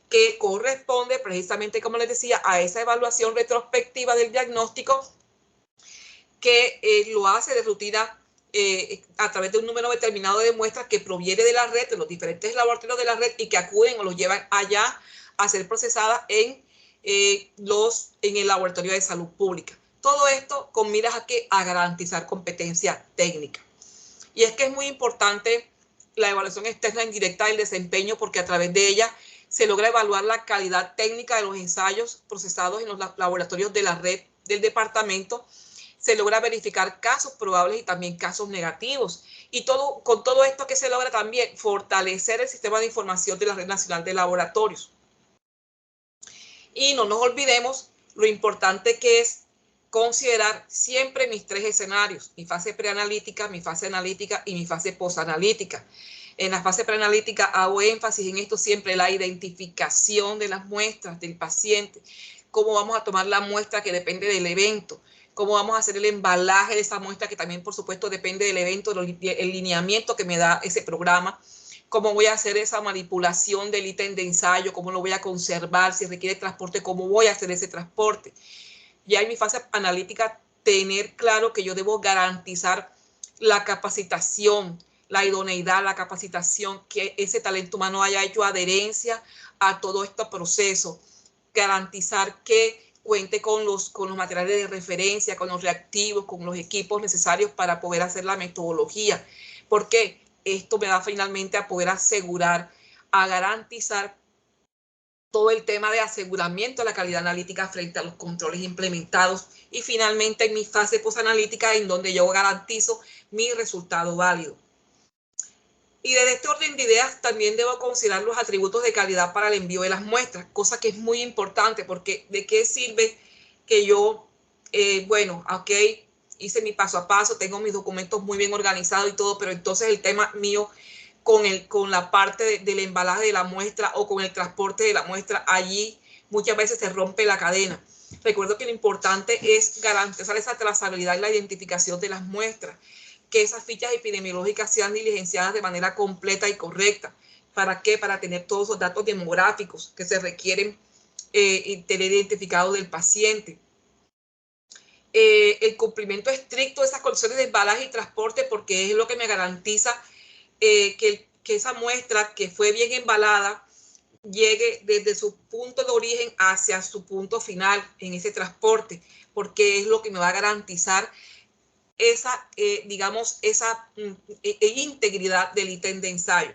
que corresponde precisamente, como les decía, a esa evaluación retrospectiva del diagnóstico que lo hace de rutina a través de un número determinado de muestras que proviene de la red, de los diferentes laboratorios de la red y que acuden o los llevan allá a ser procesadas en el Laboratorio de Salud Pública. Todo esto con miras a garantizar competencia técnica. Y es que es muy importante la evaluación externa indirecta del desempeño, porque a través de ella se logra evaluar la calidad técnica de los ensayos procesados en los laboratorios de la red del departamento. Se logra verificar casos probables y también casos negativos. Y con todo esto que se logra también fortalecer el sistema de información de la Red Nacional de Laboratorios. Y no nos olvidemos lo importante que es considerar siempre mis tres escenarios: mi fase preanalítica, mi fase analítica y mi fase posanalítica. En la fase preanalítica hago énfasis en esto siempre, la identificación de las muestras del paciente, cómo vamos a tomar la muestra que depende del evento, cómo vamos a hacer el embalaje de esa muestra que también por supuesto depende del evento, el lineamiento que me da ese programa, cómo voy a hacer esa manipulación del ítem de ensayo, cómo lo voy a conservar, si requiere transporte, cómo voy a hacer ese transporte. Ya en mi fase analítica, tener claro que yo debo garantizar la capacitación, la idoneidad, la capacitación, que ese talento humano haya hecho adherencia a todo este proceso, garantizar que cuente con los materiales de referencia, con los reactivos, con los equipos necesarios para poder hacer la metodología. ¿Por qué? Esto me va finalmente a poder asegurar, a garantizar todo el tema de aseguramiento de la calidad analítica frente a los controles implementados, y finalmente en mi fase posanalítica, en donde yo garantizo mi resultado válido. Y desde este orden de ideas también debo considerar los atributos de calidad para el envío de las muestras, cosa que es muy importante, porque ¿de qué sirve que yo, bueno, ok, hice mi paso a paso, tengo mis documentos muy bien organizados y todo, pero entonces el tema mío con la parte del embalaje de la muestra o con el transporte de la muestra, allí muchas veces se rompe la cadena? Recuerdo que lo importante es garantizar esa trazabilidad y la identificación de las muestras, que esas fichas epidemiológicas sean diligenciadas de manera completa y correcta. ¿Para qué? Para tener todos los datos demográficos que se requieren tener identificado del paciente. El cumplimiento estricto de esas condiciones de embalaje y transporte, porque es lo que me garantiza que esa muestra que fue bien embalada llegue desde su punto de origen hacia su punto final en ese transporte, porque es lo que me va a garantizar esa, digamos, esa integridad del ítem de ensayo.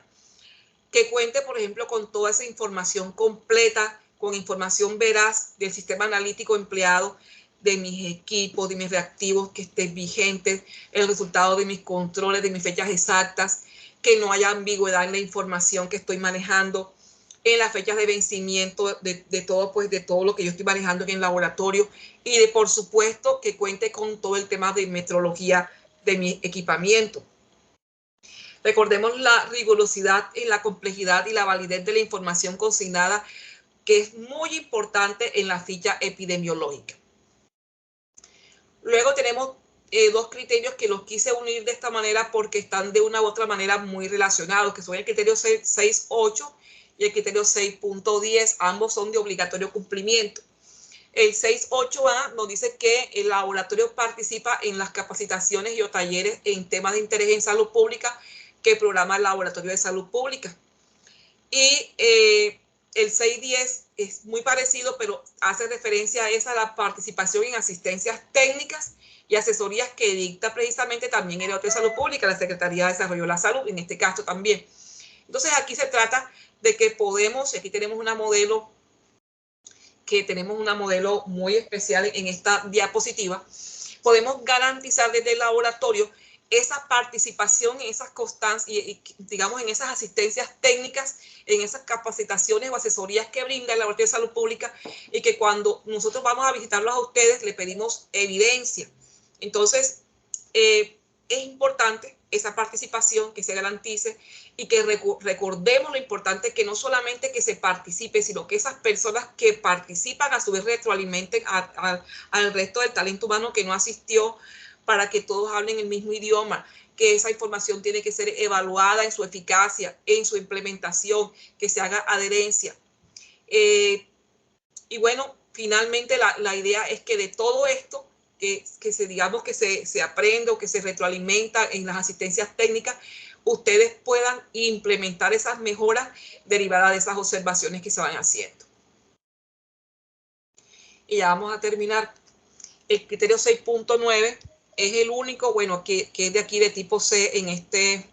Que cuente, por ejemplo, con toda esa información completa, con información veraz del sistema analítico empleado, de mis equipos, de mis reactivos que estén vigentes, el resultado de mis controles, de mis fechas exactas, que no haya ambigüedad en la información que estoy manejando, en las fechas de vencimiento de todo, pues, de todo lo que yo estoy manejando en el laboratorio, y de, por supuesto, que cuente con todo el tema de metrología de mi equipamiento. Recordemos la rigurosidad en la complejidad y la validez de la información consignada, que es muy importante en la ficha epidemiológica. Luego tenemos dos criterios que los quise unir de esta manera porque están de una u otra manera muy relacionados, que son el criterio 6.8 y el criterio 6.10. Ambos son de obligatorio cumplimiento. El 6.8a nos dice que el laboratorio participa en las capacitaciones y o talleres en temas de interés en salud pública que programa el Laboratorio de Salud Pública. Y el 6.10 es muy parecido, pero hace referencia a esa, la participación en asistencias técnicas y asesorías que dicta precisamente también el Laboratorio de Salud Pública, la Secretaría de Desarrollo de la Salud, en este caso también. Entonces aquí se trata de que podemos, aquí tenemos una modelo muy especial en esta diapositiva, podemos garantizar desde el laboratorio esa participación en esas constancias y digamos en esas asistencias técnicas, en esas capacitaciones o asesorías que brinda el Laboratorio de Salud Pública, y que cuando nosotros vamos a visitarlos a ustedes le pedimos evidencia. Entonces, es importante esa participación, que se garantice, y que recordemos lo importante que no solamente que se participe, sino que esas personas que participan a su vez retroalimenten al resto del talento humano que no asistió, para que todos hablen el mismo idioma, que esa información tiene que ser evaluada en su eficacia, en su implementación, que se haga adherencia. Y bueno, finalmente la idea es que de todo esto, digamos que se aprende o que se retroalimenta en las asistencias técnicas, ustedes puedan implementar esas mejoras derivadas de esas observaciones que se van haciendo. Y ya vamos a terminar. El criterio 6.9 es el único, bueno, que es de aquí de tipo C en este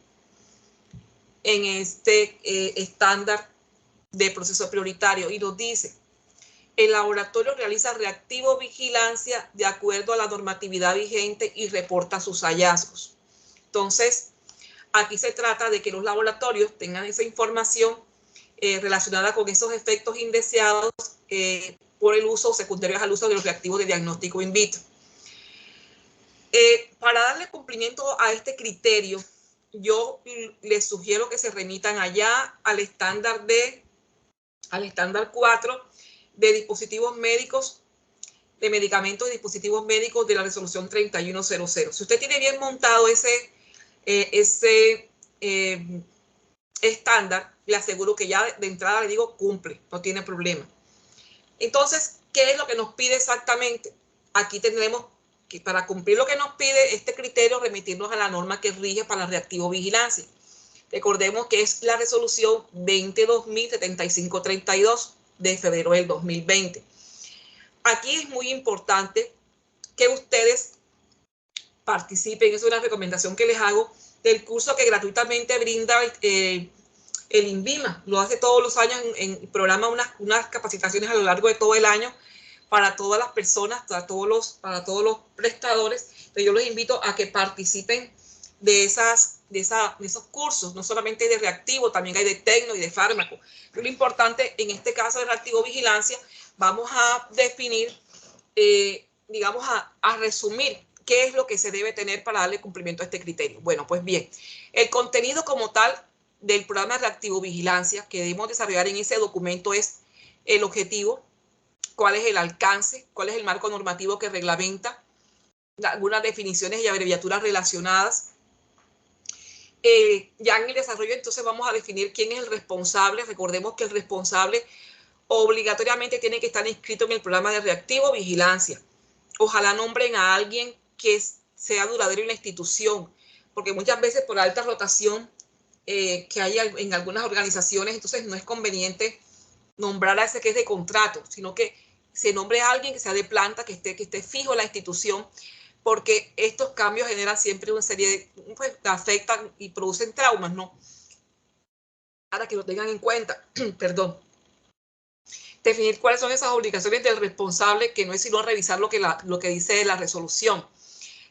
estándar de proceso prioritario, y nos dice: el laboratorio realiza reactivo vigilancia de acuerdo a la normatividad vigente y reporta sus hallazgos. Entonces, aquí se trata de que los laboratorios tengan esa información relacionada con esos efectos indeseados por el uso secundario al uso de los reactivos de diagnóstico in vitro. Para darle cumplimiento a este criterio, yo les sugiero que se remitan allá al estándar 4 de dispositivos médicos, de medicamentos y dispositivos médicos de la resolución 3100. Si usted tiene bien montado ese estándar, le aseguro que ya de entrada le digo cumple, no tiene problema. Entonces, ¿qué es lo que nos pide exactamente? Aquí tendremos que, para cumplir lo que nos pide este criterio, remitirnos a la norma que rige para la reactivo vigilancia. Recordemos que es la resolución 20-2075-32 de febrero del 2020. Aquí es muy importante que ustedes participen, es una recomendación que les hago, del curso que gratuitamente brinda el INVIMA. Lo hace todos los años, programa unas capacitaciones a lo largo de todo el año para todas las personas, para todos los prestadores. Entonces yo los invito a que participen de esos cursos, no solamente de reactivo, también hay de tecno y de fármaco. Pero lo importante en este caso de reactivo vigilancia, vamos a definir, digamos, a resumir qué es lo que se debe tener para darle cumplimiento a este criterio. Bueno, pues bien, el contenido como tal del programa de reactivo vigilancia que debemos desarrollar en ese documento es el objetivo, cuál es el alcance, cuál es el marco normativo que reglamenta, algunas definiciones y abreviaturas relacionadas. Ya en el desarrollo entonces vamos a definir quién es el responsable. Recordemos que el responsable obligatoriamente tiene que estar inscrito en el programa de reactivo vigilancia. Ojalá nombren a alguien que sea duradero en la institución, porque muchas veces por alta rotación que hay en algunas organizaciones, entonces no es conveniente nombrar a ese que es de contrato, sino que se nombre a alguien que sea de planta, que esté fijo en la institución, porque estos cambios generan siempre una serie de, pues, afectan y producen traumas, ¿no? Para que lo tengan en cuenta, perdón. Definir cuáles son esas obligaciones del responsable, que no es sino revisar lo que dice la resolución.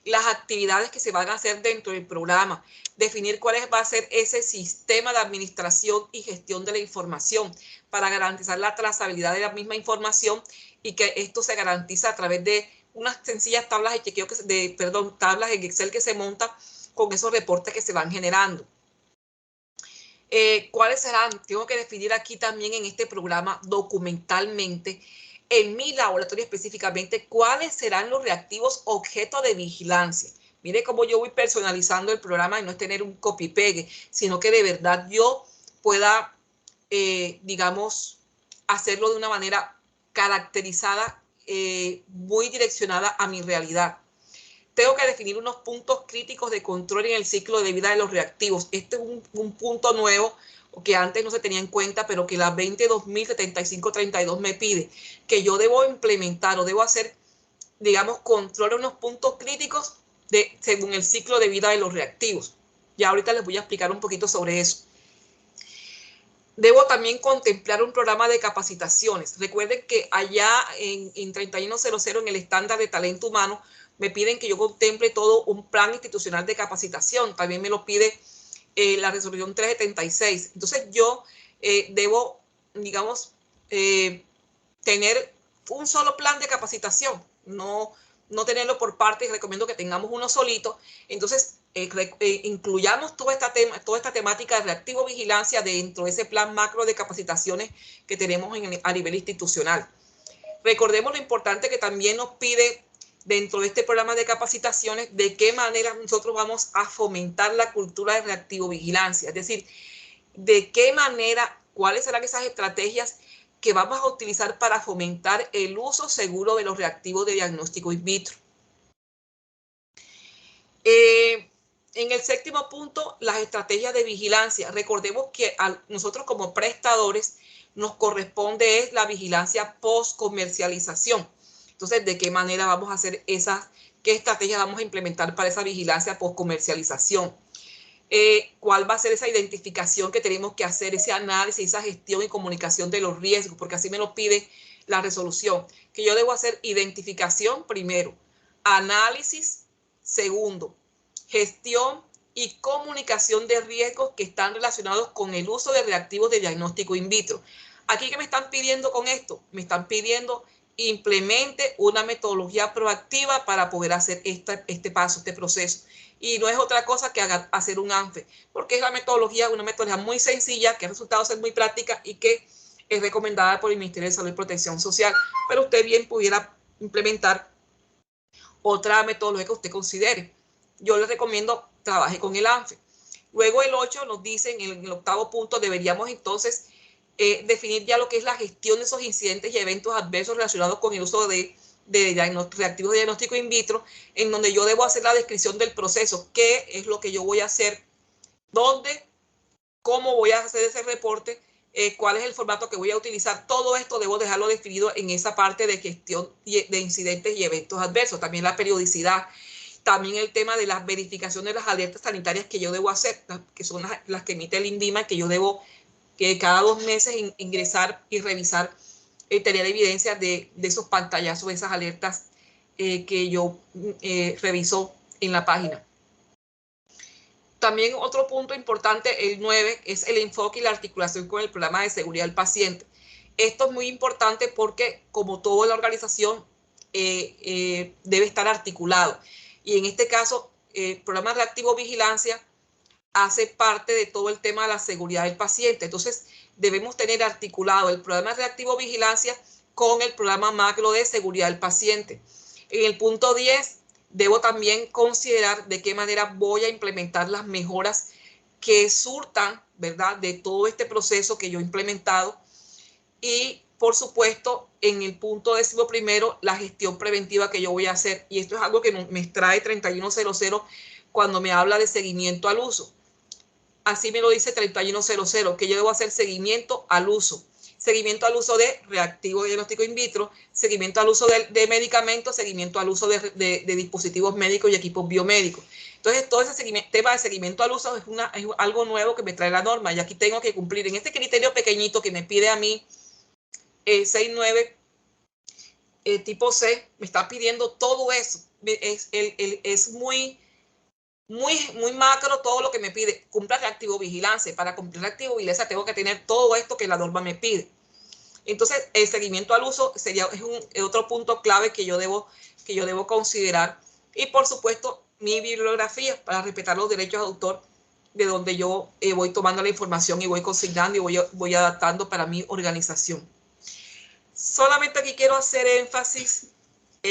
Las actividades que se van a hacer dentro del programa, definir cuál va a ser ese sistema de administración y gestión de la información para garantizar la trazabilidad de la misma información, y que esto se garantiza a través de unas sencillas tablas de chequeo, tablas en Excel que se montan con esos reportes que se van generando. ¿Cuáles serán? Tengo que definir aquí también en este programa documentalmente, en mi laboratorio específicamente, cuáles serán los reactivos objeto de vigilancia. Mire cómo yo voy personalizando el programa y no es tener un copy-pegue, sino que de verdad yo pueda, digamos, hacerlo de una manera caracterizada, muy direccionada a mi realidad. Tengo que definir unos puntos críticos de control en el ciclo de vida de los reactivos. Este es un punto nuevo que antes no se tenía en cuenta, pero que la 20.2075.32 me pide, que yo debo implementar o debo hacer, digamos, control de unos puntos críticos según el ciclo de vida de los reactivos. Ya ahorita les voy a explicar un poquito sobre eso. Debo también contemplar un programa de capacitaciones. Recuerden que allá en 3100, en el estándar de talento humano, me piden que yo contemple todo un plan institucional de capacitación. También me lo pide la resolución 376. Entonces yo debo, digamos, tener un solo plan de capacitación, no tenerlo por partes. Recomiendo que tengamos uno solito. Entonces, incluyamos toda esta temática de reactivo vigilancia dentro de ese plan macro de capacitaciones que tenemos a nivel institucional. Recordemos lo importante que también nos pide dentro de este programa de capacitaciones, de qué manera nosotros vamos a fomentar la cultura de reactivo vigilancia, es decir, de qué manera, cuáles serán esas estrategias que vamos a utilizar para fomentar el uso seguro de los reactivos de diagnóstico in vitro. En el séptimo punto, las estrategias de vigilancia. Recordemos que a nosotros como prestadores nos corresponde la vigilancia post-comercialización. Entonces, ¿de qué manera vamos a hacer qué estrategias vamos a implementar para esa vigilancia post-comercialización? ¿Cuál va a ser esa identificación que tenemos que hacer, ese análisis, esa gestión y comunicación de los riesgos? Porque así me lo pide la resolución, que yo debo hacer identificación primero, análisis segundo, gestión y comunicación de riesgos que están relacionados con el uso de reactivos de diagnóstico in vitro. Aquí, ¿qué me están pidiendo con esto? Me están pidiendo implemente una metodología proactiva para poder hacer este paso, este proceso. Y no es otra cosa que hacer un ANFE, porque es una metodología muy sencilla, que ha resultado ser muy práctica y que es recomendada por el Ministerio de Salud y Protección Social, pero usted bien pudiera implementar otra metodología que usted considere. Yo les recomiendo trabaje con el ANFE. Luego el 8 nos dice, en el octavo punto, deberíamos entonces definir ya lo que es la gestión de esos incidentes y eventos adversos relacionados con el uso de reactivos de diagnóstico in vitro, en donde yo debo hacer la descripción del proceso, qué es lo que yo voy a hacer, dónde, cómo voy a hacer ese reporte, cuál es el formato que voy a utilizar. Todo esto debo dejarlo definido en esa parte de gestión de incidentes y eventos adversos. También la periodicidad, también el tema de las verificaciones de las alertas sanitarias que yo debo hacer, que son las que emite el INVIMA, que yo debo cada 2 meses ingresar y revisar, tener evidencia de esos pantallazos, de esas alertas que yo reviso en la página. También otro punto importante, el 9, es el enfoque y la articulación con el programa de seguridad del paciente. Esto es muy importante porque, como toda la organización, debe estar articulado. Y en este caso, el programa reactivo vigilancia hace parte de todo el tema de la seguridad del paciente. Entonces, debemos tener articulado el programa reactivo vigilancia con el programa macro de seguridad del paciente. En el punto 10, debo también considerar de qué manera voy a implementar las mejoras que surtan, ¿verdad?, de todo este proceso que yo he implementado. Y, por supuesto, en el punto 11, la gestión preventiva que yo voy a hacer. Y esto es algo que me extrae 3100 cuando me habla de seguimiento al uso. Así me lo dice 3100, que yo debo hacer seguimiento al uso. Seguimiento al uso de reactivo de diagnóstico in vitro, seguimiento al uso de medicamentos, seguimiento al uso de dispositivos médicos y equipos biomédicos. Entonces, todo ese tema de seguimiento al uso es algo nuevo que me trae la norma, y aquí tengo que cumplir. En este criterio pequeñito que me pide a mí 6.9, tipo C, me está pidiendo todo eso. Es muy macro todo lo que me pide. Cumpla reactivo vigilancia. Para cumplir reactivo vigilancia tengo que tener todo esto que la norma me pide. Entonces, el seguimiento al uso es otro punto clave que yo debo considerar. Y, por supuesto, mi bibliografía para respetar los derechos de autor de donde yo voy tomando la información y voy consignando y voy adaptando para mi organización. Solamente aquí quiero hacer énfasis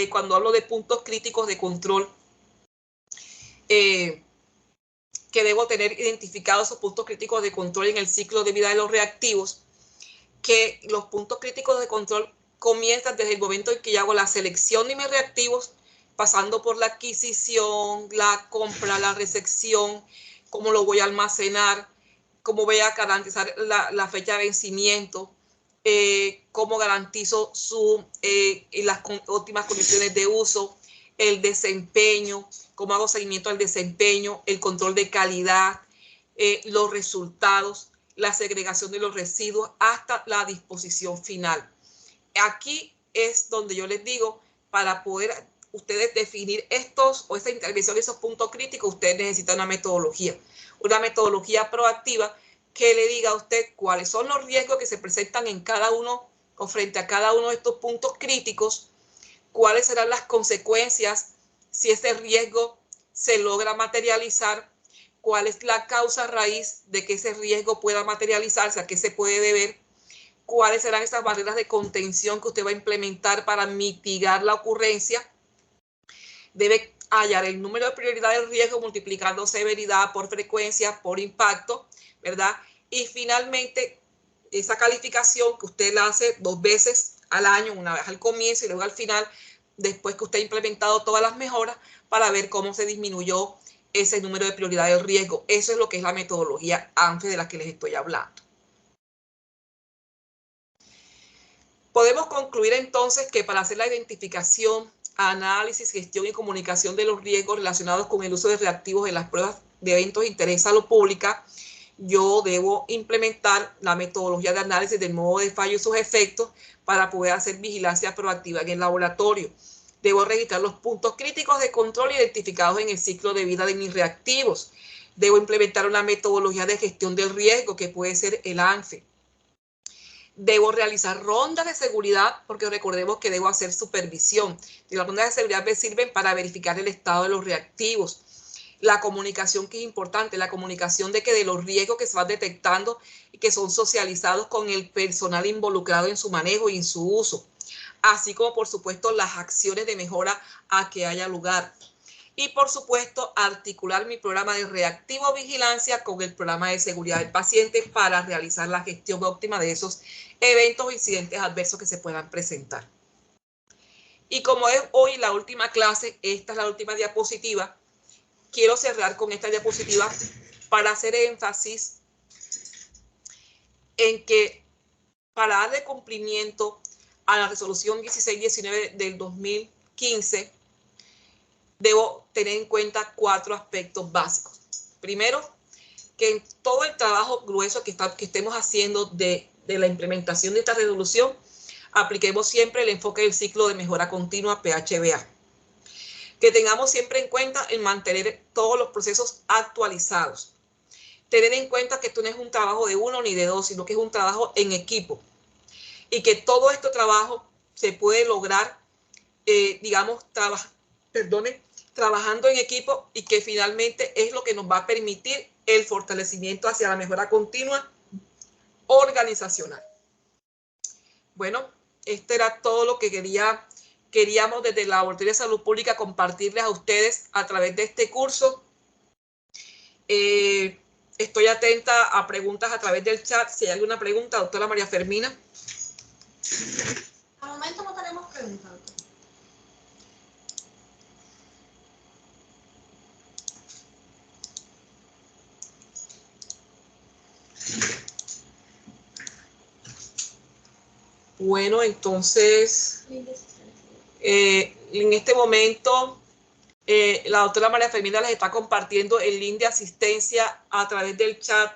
cuando hablo de puntos críticos de control, que debo tener identificados esos puntos críticos de control en el ciclo de vida de los reactivos, que los puntos críticos de control comienzan desde el momento en que yo hago la selección de mis reactivos, pasando por la adquisición, la compra, la recepción, cómo lo voy a almacenar, cómo voy a garantizar la fecha de vencimiento, cómo garantizo las óptimas condiciones de uso, el desempeño, cómo hago seguimiento al desempeño, el control de calidad, los resultados, la segregación de los residuos hasta la disposición final. Aquí es donde yo les digo, para poder ustedes definir esta intervención de esos puntos críticos, ustedes necesitan una metodología proactiva que le diga a usted cuáles son los riesgos que se presentan en cada uno o frente a cada uno de estos puntos críticos, cuáles serán las consecuencias si ese riesgo se logra materializar, cuál es la causa raíz de que ese riesgo pueda materializarse, a qué se puede deber, cuáles serán esas barreras de contención que usted va a implementar para mitigar la ocurrencia. Debe hallar el número de prioridad del riesgo multiplicando severidad por frecuencia, por impacto, ¿verdad? Y finalmente, esa calificación que usted la hace 2 veces al año, una vez al comienzo y luego al final, después que usted ha implementado todas las mejoras, para ver cómo se disminuyó ese número de prioridad del riesgo. Eso es lo que es la metodología ANFE de la que les estoy hablando. Podemos concluir entonces que para hacer la identificación, análisis, gestión y comunicación de los riesgos relacionados con el uso de reactivos en las pruebas de eventos de interés a salud pública, yo debo implementar la metodología de análisis del modo de fallo y sus efectos para poder hacer vigilancia proactiva en el laboratorio. Debo registrar los puntos críticos de control identificados en el ciclo de vida de mis reactivos. Debo implementar una metodología de gestión del riesgo que puede ser el ANFE. Debo realizar rondas de seguridad, porque recordemos que debo hacer supervisión. Y las rondas de seguridad me sirven para verificar el estado de los reactivos. La comunicación, que es importante, la comunicación de los riesgos que se van detectando y que son socializados con el personal involucrado en su manejo y en su uso. Así como, por supuesto, las acciones de mejora a que haya lugar. Y, por supuesto, articular mi programa de reactivo vigilancia con el programa de seguridad del paciente para realizar la gestión óptima de esos eventos o incidentes adversos que se puedan presentar. Y como es hoy la última clase, esta es la última diapositiva, quiero cerrar con esta diapositiva para hacer énfasis en que para darle cumplimiento a la resolución 1619 del 2015, debo tener en cuenta 4 aspectos básicos. Primero, que en todo el trabajo grueso que estemos haciendo de la implementación de esta resolución, apliquemos siempre el enfoque del ciclo de mejora continua PHBA. Que tengamos siempre en cuenta el mantener todos los procesos actualizados. Tener en cuenta que esto no es un trabajo de uno ni de dos, sino que es un trabajo en equipo. Y que todo este trabajo se puede lograr, trabajando en equipo, y que finalmente es lo que nos va a permitir el fortalecimiento hacia la mejora continua organizacional. Bueno, esto era todo lo que queríamos desde el Laboratorio de Salud Pública compartirles a ustedes a través de este curso. Estoy atenta a preguntas a través del chat. Si hay alguna pregunta, doctora María Fermina. Al momento no tenemos preguntas. Bueno, entonces, en este momento, la doctora María Fermina les está compartiendo el link de asistencia a través del chat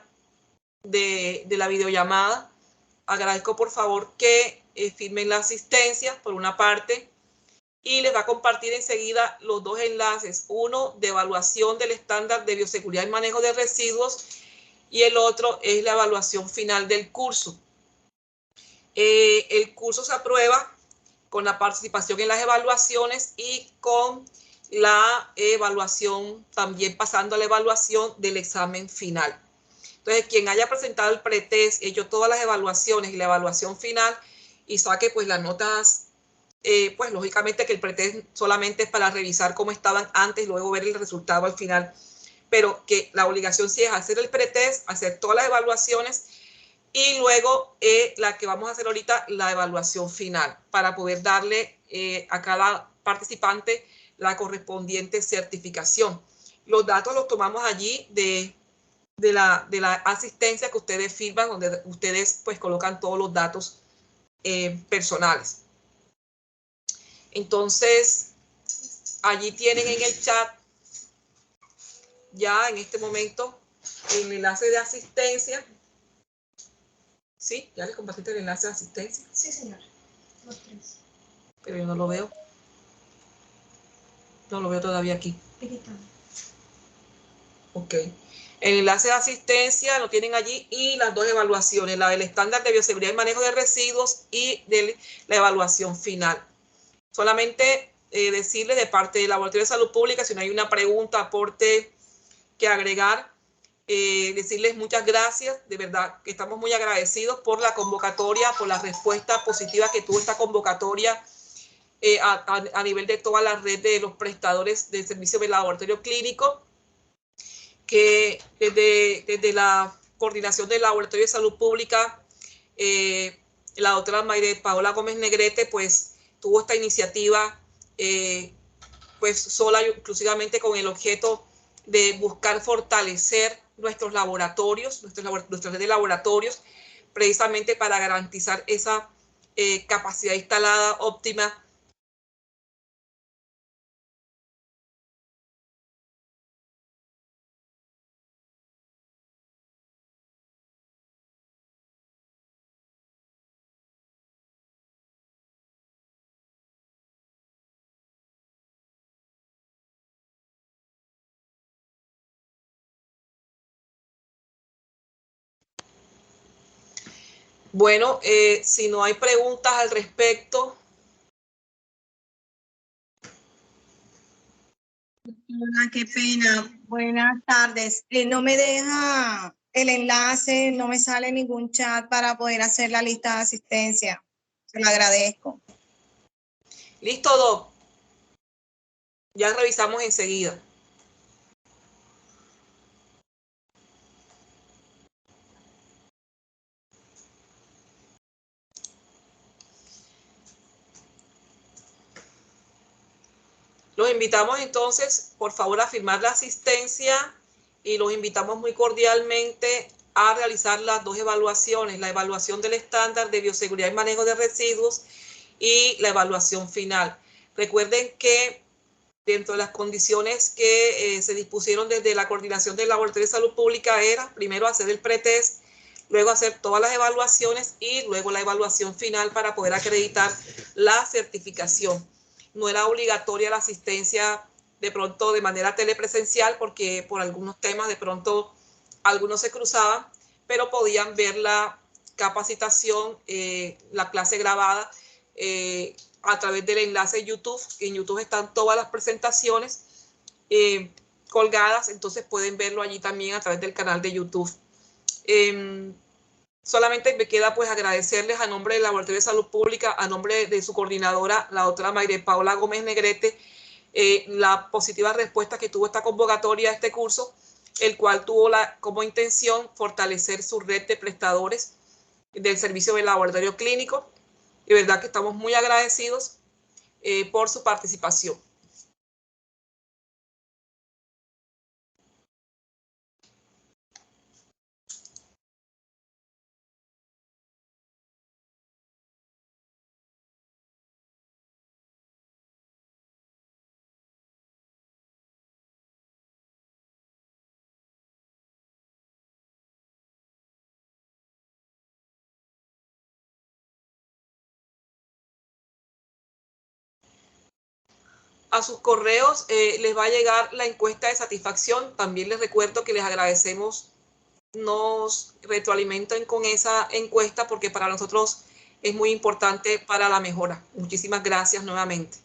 de la videollamada. Agradezco por favor que firmen la asistencia por una parte, y les va a compartir enseguida los 2 enlaces, uno de evaluación del estándar de bioseguridad y manejo de residuos, y el otro es la evaluación final del curso. El curso se aprueba con la participación en las evaluaciones y con la evaluación, también pasando a la evaluación del examen final. Entonces, quien haya presentado el pretest, hecho todas las evaluaciones y la evaluación final y saque pues las notas, pues lógicamente que el pretest solamente es para revisar cómo estaban antes y luego ver el resultado al final, pero que la obligación sí es hacer el pretest, hacer todas las evaluaciones y luego la que vamos a hacer ahorita, la evaluación final, para poder darle a cada participante la correspondiente certificación. Los datos los tomamos allí de la asistencia que ustedes firman, donde ustedes pues colocan todos los datos personales. Entonces, allí tienen en el chat ya en este momento el enlace de asistencia. ¿Sí? ¿Ya les compartiste el enlace de asistencia? Sí, señor. Los 3. Pero yo no lo veo. No lo veo todavía aquí. Aquí está. Ok. El enlace de asistencia lo tienen allí y las dos evaluaciones, la del estándar de bioseguridad y manejo de residuos y de la evaluación final. Solamente decirles de parte del Laboratorio de Salud Pública, si no hay una pregunta, aporte que agregar, decirles muchas gracias, de verdad que estamos muy agradecidos por la convocatoria, por la respuesta positiva que tuvo esta convocatoria a nivel de toda la red de los prestadores de servicios de laboratorio clínico, que desde la coordinación del Laboratorio de Salud Pública, la doctora Mayre Paola Gómez Negrete, pues tuvo esta iniciativa, pues sola y exclusivamente con el objeto de buscar fortalecer nuestros laboratorios, nuestra red de laboratorios, precisamente para garantizar esa capacidad instalada óptima. Bueno, si no hay preguntas al respecto. Hola, qué pena. Buenas tardes. No me deja el enlace, no me sale ningún chat para poder hacer la lista de asistencia. Se lo agradezco. Listo, Doc. Ya revisamos enseguida. Los invitamos entonces, por favor, a firmar la asistencia y los invitamos muy cordialmente a realizar las dos evaluaciones, la evaluación del estándar de bioseguridad y manejo de residuos y la evaluación final. Recuerden que dentro de las condiciones que se dispusieron desde la coordinación del Laboratorio de Salud Pública era primero hacer el pretest, luego hacer todas las evaluaciones y luego la evaluación final para poder acreditar la certificación. No era obligatoria la asistencia de pronto de manera telepresencial porque por algunos temas de pronto algunos se cruzaban, pero podían ver la capacitación, la clase grabada a través del enlace de YouTube. En YouTube están todas las presentaciones colgadas, entonces pueden verlo allí también a través del canal de YouTube. Solamente me queda pues agradecerles a nombre del Laboratorio de Salud Pública, a nombre de su coordinadora, la doctora Mayre Paola Gómez Negrete, la positiva respuesta que tuvo esta convocatoria a este curso, el cual tuvo como intención fortalecer su red de prestadores del servicio de laboratorio clínico. De verdad que estamos muy agradecidos por su participación. A sus correos les va a llegar la encuesta de satisfacción. También les recuerdo que les agradecemos nos retroalimenten con esa encuesta porque para nosotros es muy importante para la mejora. Muchísimas gracias nuevamente.